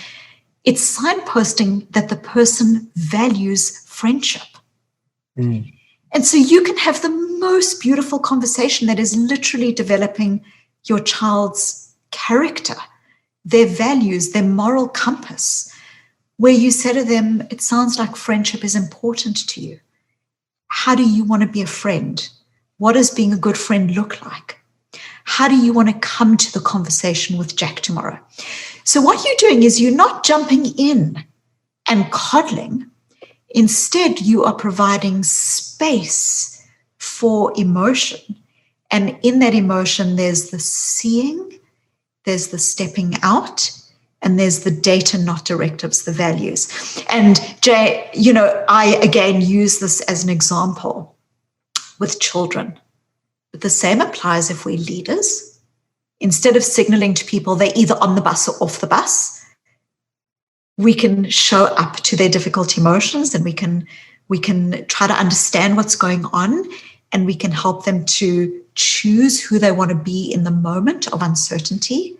B: It's signposting that the person values friendship. And so you can have the most beautiful conversation that is literally developing your child's character, their values, their moral compass, where you say to them, it sounds like friendship is important to you. How do you want to be a friend? What does being a good friend look like? How do you want to come to the conversation with Jack tomorrow? So what you're doing is you're not jumping in and coddling. Instead, you are providing space for emotion. And in that emotion, there's the seeing, there's the stepping out, and there's the data, not directives, the values. And Jay, I again use this as an example with children. But the same applies if we're leaders. Instead of signaling to people they're either on the bus or off the bus, we can show up to their difficult emotions, and we can try to understand what's going on, and we can help them to choose who they want to be in the moment of uncertainty.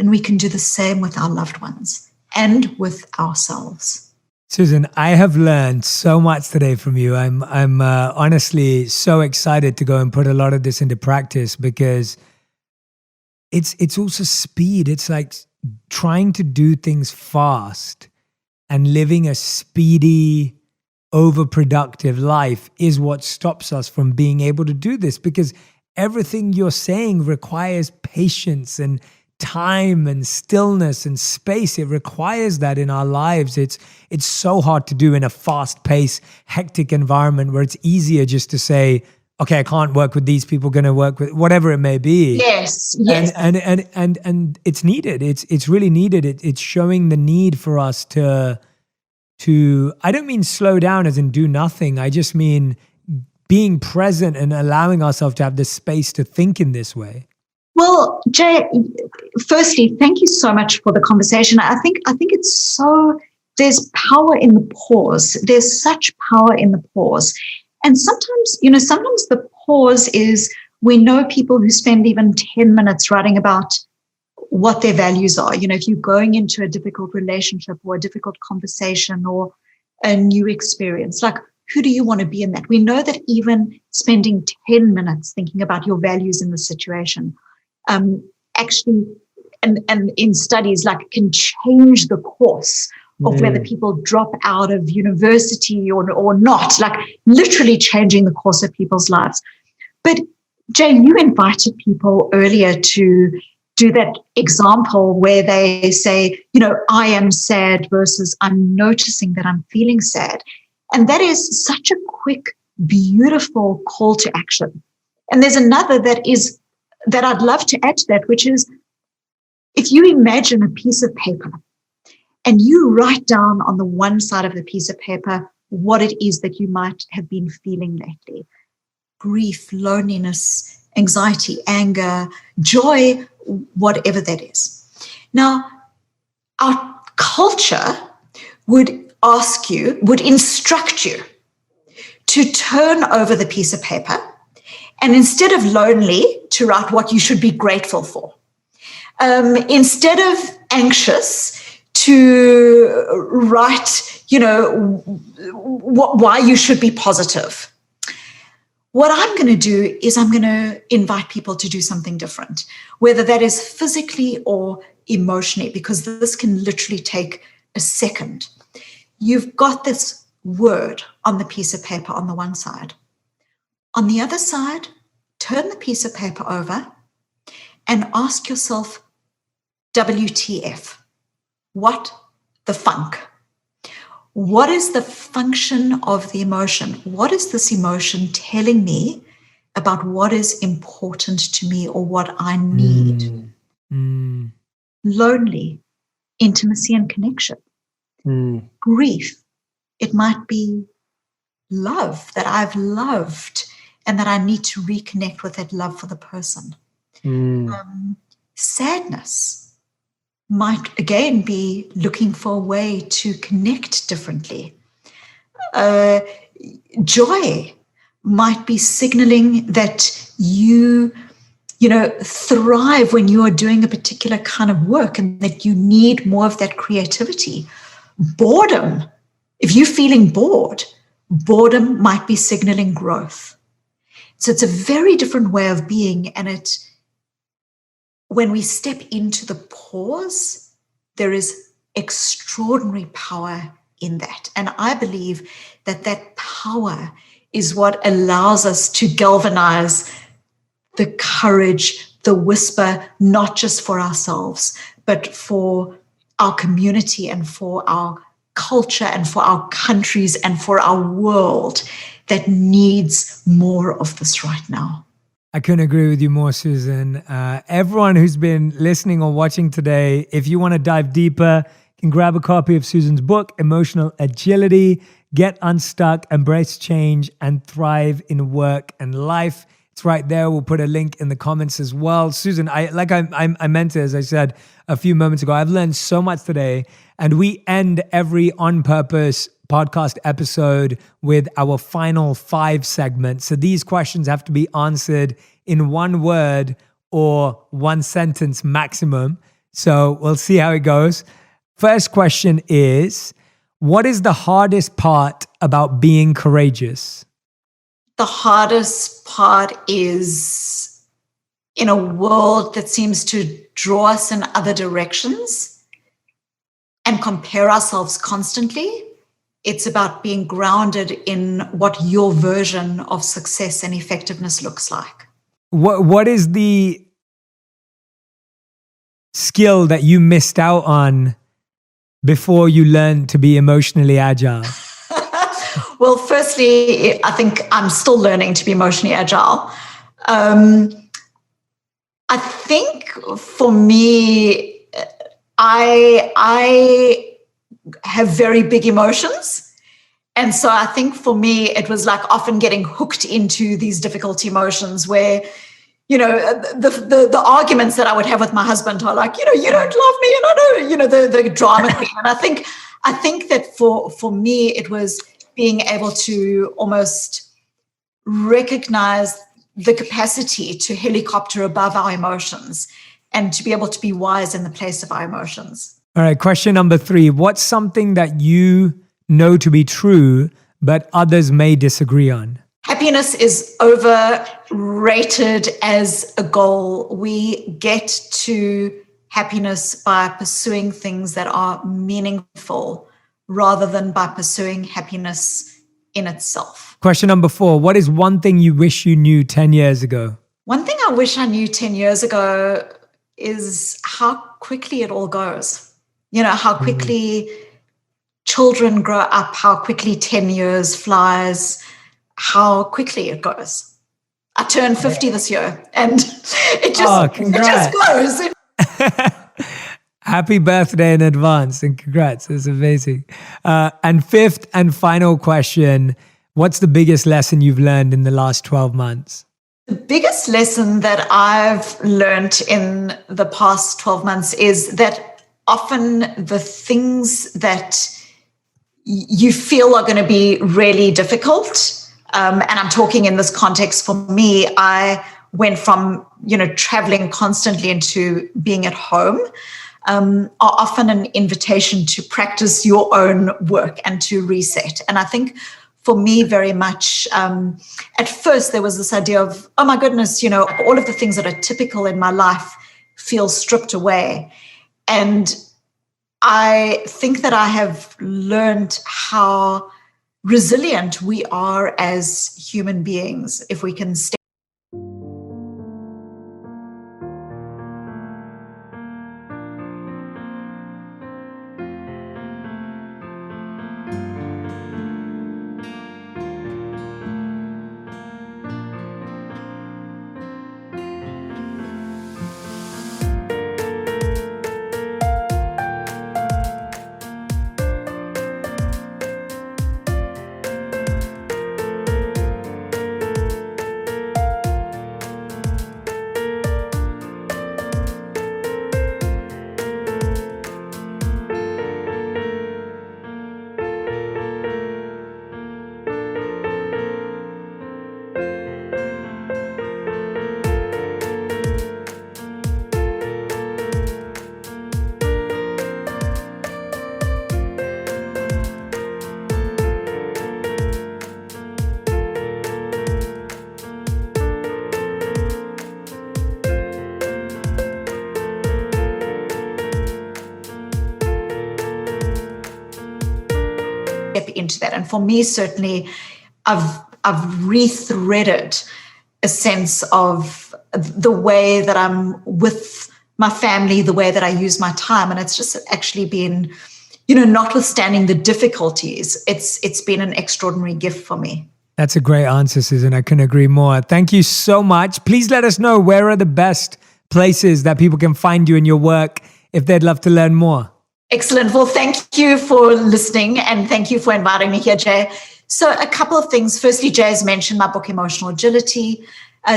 B: And we can do the same with our loved ones and with ourselves.
A: Susan, I have learned so much today from you. I'm honestly so excited to go and put a lot of this into practice, because it's also speed. It's like trying to do things fast and living a speedy, overproductive life is what stops us from being able to do this, because everything you're saying requires patience and time and stillness and space. It requires that in our lives. It's so hard to do in a fast-paced, hectic environment where it's easier just to say, okay, I can't work with these people, going to work with whatever it may be.
B: Yes.
A: And it's needed. It's really needed. It's showing the need for us to I don't mean slow down as in do nothing. I just mean being present and allowing ourselves to have the space to think in this way.
B: Well, Jay, firstly, thank you so much for the conversation. I think it's so, there's power in the pause. There's such power in the pause. And sometimes the pause is, we know people who spend even 10 minutes writing about what their values are. If you're going into a difficult relationship or a difficult conversation or a new experience, like, who do you want to be in that? We know that even spending 10 minutes thinking about your values in the situation actually, and in studies, like, can change the course of whether people drop out of university or not, like literally changing the course of people's lives. But Jay, you invited people earlier to do that example where they say, I am sad versus I'm noticing that I'm feeling sad. And that is such a quick, beautiful call to action. And there's another that I'd love to add to that, which is, if you imagine a piece of paper and you write down on the one side of the piece of paper what it is that you might have been feeling lately: grief, loneliness, anxiety, anger, joy, whatever that is. Now, our culture would instruct you to turn over the piece of paper, and instead of lonely, to write what you should be grateful for. Instead of anxious, to write, why you should be positive. What I'm going to do is I'm going to invite people to do something different, whether that is physically or emotionally, because this can literally take a second. You've got this word on the piece of paper on the one side. On the other side, turn the piece of paper over and ask yourself, WTF? What the funk? What is the function of the emotion? What is this emotion telling me about what is important to me or what I need? Lonely, intimacy and connection. Grief, it might be love, that I've loved and that I need to reconnect with that love for the person. Sadness might again be looking for a way to connect differently. Joy might be signaling that you thrive when you are doing a particular kind of work and that you need more of that creativity. Boredom, if you're feeling bored, boredom might be signaling growth. So it's a very different way of being, and when we step into the pause, there is extraordinary power in that. And I believe that that power is what allows us to galvanize the courage, the whisper, not just for ourselves, but for our community and for our culture and for our countries and for our world that needs more of this right now.
A: I couldn't agree with you more, Susan. Everyone who's been listening or watching today, if you want to dive deeper, you can grab a copy of Susan's book, Emotional Agility, Get Unstuck, Embrace Change, and Thrive in Work and Life. It's right there. We'll put a link in the comments as well. Susan, I meant it, as I said a few moments ago, I've learned so much today. And we end every On Purpose podcast episode with our final 5 segments. So these questions have to be answered in 1 word or 1 sentence maximum. So we'll see how it goes. First question is, what is the hardest part about being courageous?
B: The hardest part is in a world that seems to draw us in other directions and compare ourselves constantly. It's about being grounded in what your version of success and effectiveness looks like.
A: What is the skill that you missed out on before you learned to be emotionally agile?
B: Well, firstly, I think I'm still learning to be emotionally agile. I think for me, I have very big emotions. And so I think for me, it was like often getting hooked into these difficult emotions where, you know, the arguments that I would have with my husband are like, you know, you don't love me. And I know, you know, the drama thing. And I think that for me, it was being able to almost recognize the capacity to helicopter above our emotions and to be able to be wise in the place of our emotions.
A: All right, question number 3. What's something that you know to be true, but others may disagree on?
B: Happiness is overrated as a goal. We get to happiness by pursuing things that are meaningful rather than by pursuing happiness in itself.
A: Question number 4. What is one thing you wish you knew 10 years ago?
B: One thing I wish I knew 10 years ago is how quickly it all goes. You know, how quickly children grow up, how quickly 10 years flies, how quickly it goes. I turned 50 this year and it just goes.
A: Happy birthday in advance and congrats. It's amazing. And 5th and final question, what's the biggest lesson you've learned in the last 12 months?
B: The biggest lesson that I've learned in the past 12 months is that often the things that you feel are going to be really difficult, and I'm talking in this context for me, I went from, you know, traveling constantly into being at home, are often an invitation to practice your own work and to reset. And I think for me, very much, at first there was this idea of, oh my goodness, you know, all of the things that are typical in my life feel stripped away. And I think that I have learned how resilient we are as human beings if we can stay. into that. And for me, certainly, I've rethreaded a sense of the way that I'm with my family, the way that I use my time. And it's just actually been, notwithstanding the difficulties, it's been an extraordinary gift for me.
A: That's a great answer, Susan. I couldn't agree more. Thank you so much. Please let us know, where are the best places that people can find you and your work if they'd love to learn more?
B: Excellent. Well, thank you for listening, and thank you for inviting me here, Jay. So a couple of things. Firstly, Jay has mentioned my book, Emotional Agility.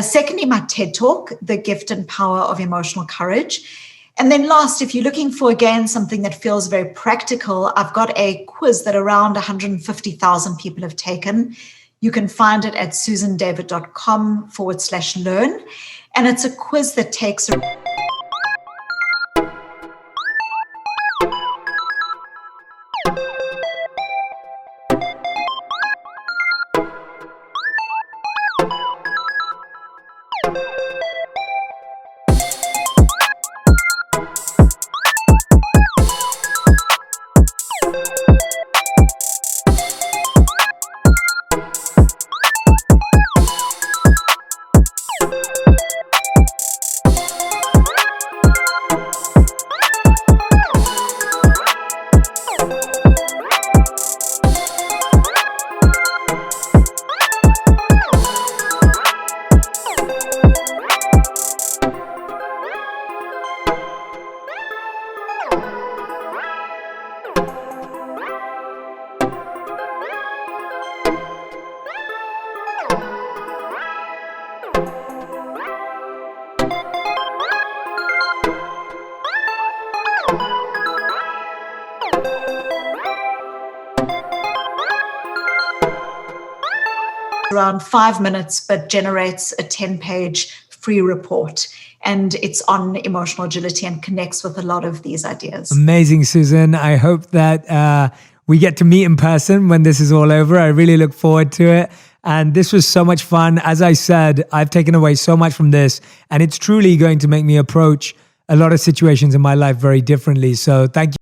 B: Secondly, my TED Talk, The Gift and Power of Emotional Courage. And then last, if you're looking for, again, something that feels very practical, I've got a quiz that around 150,000 people have taken. You can find it at susandavid.com/learn. And it's a quiz that takes around 5 minutes, but generates a 10-page free report. And it's on emotional agility and connects with a lot of these ideas.
A: Amazing, Susan. I hope that we get to meet in person when this is all over. I really look forward to it. And this was so much fun. As I said, I've taken away so much from this, and it's truly going to make me approach a lot of situations in my life very differently. So thank you.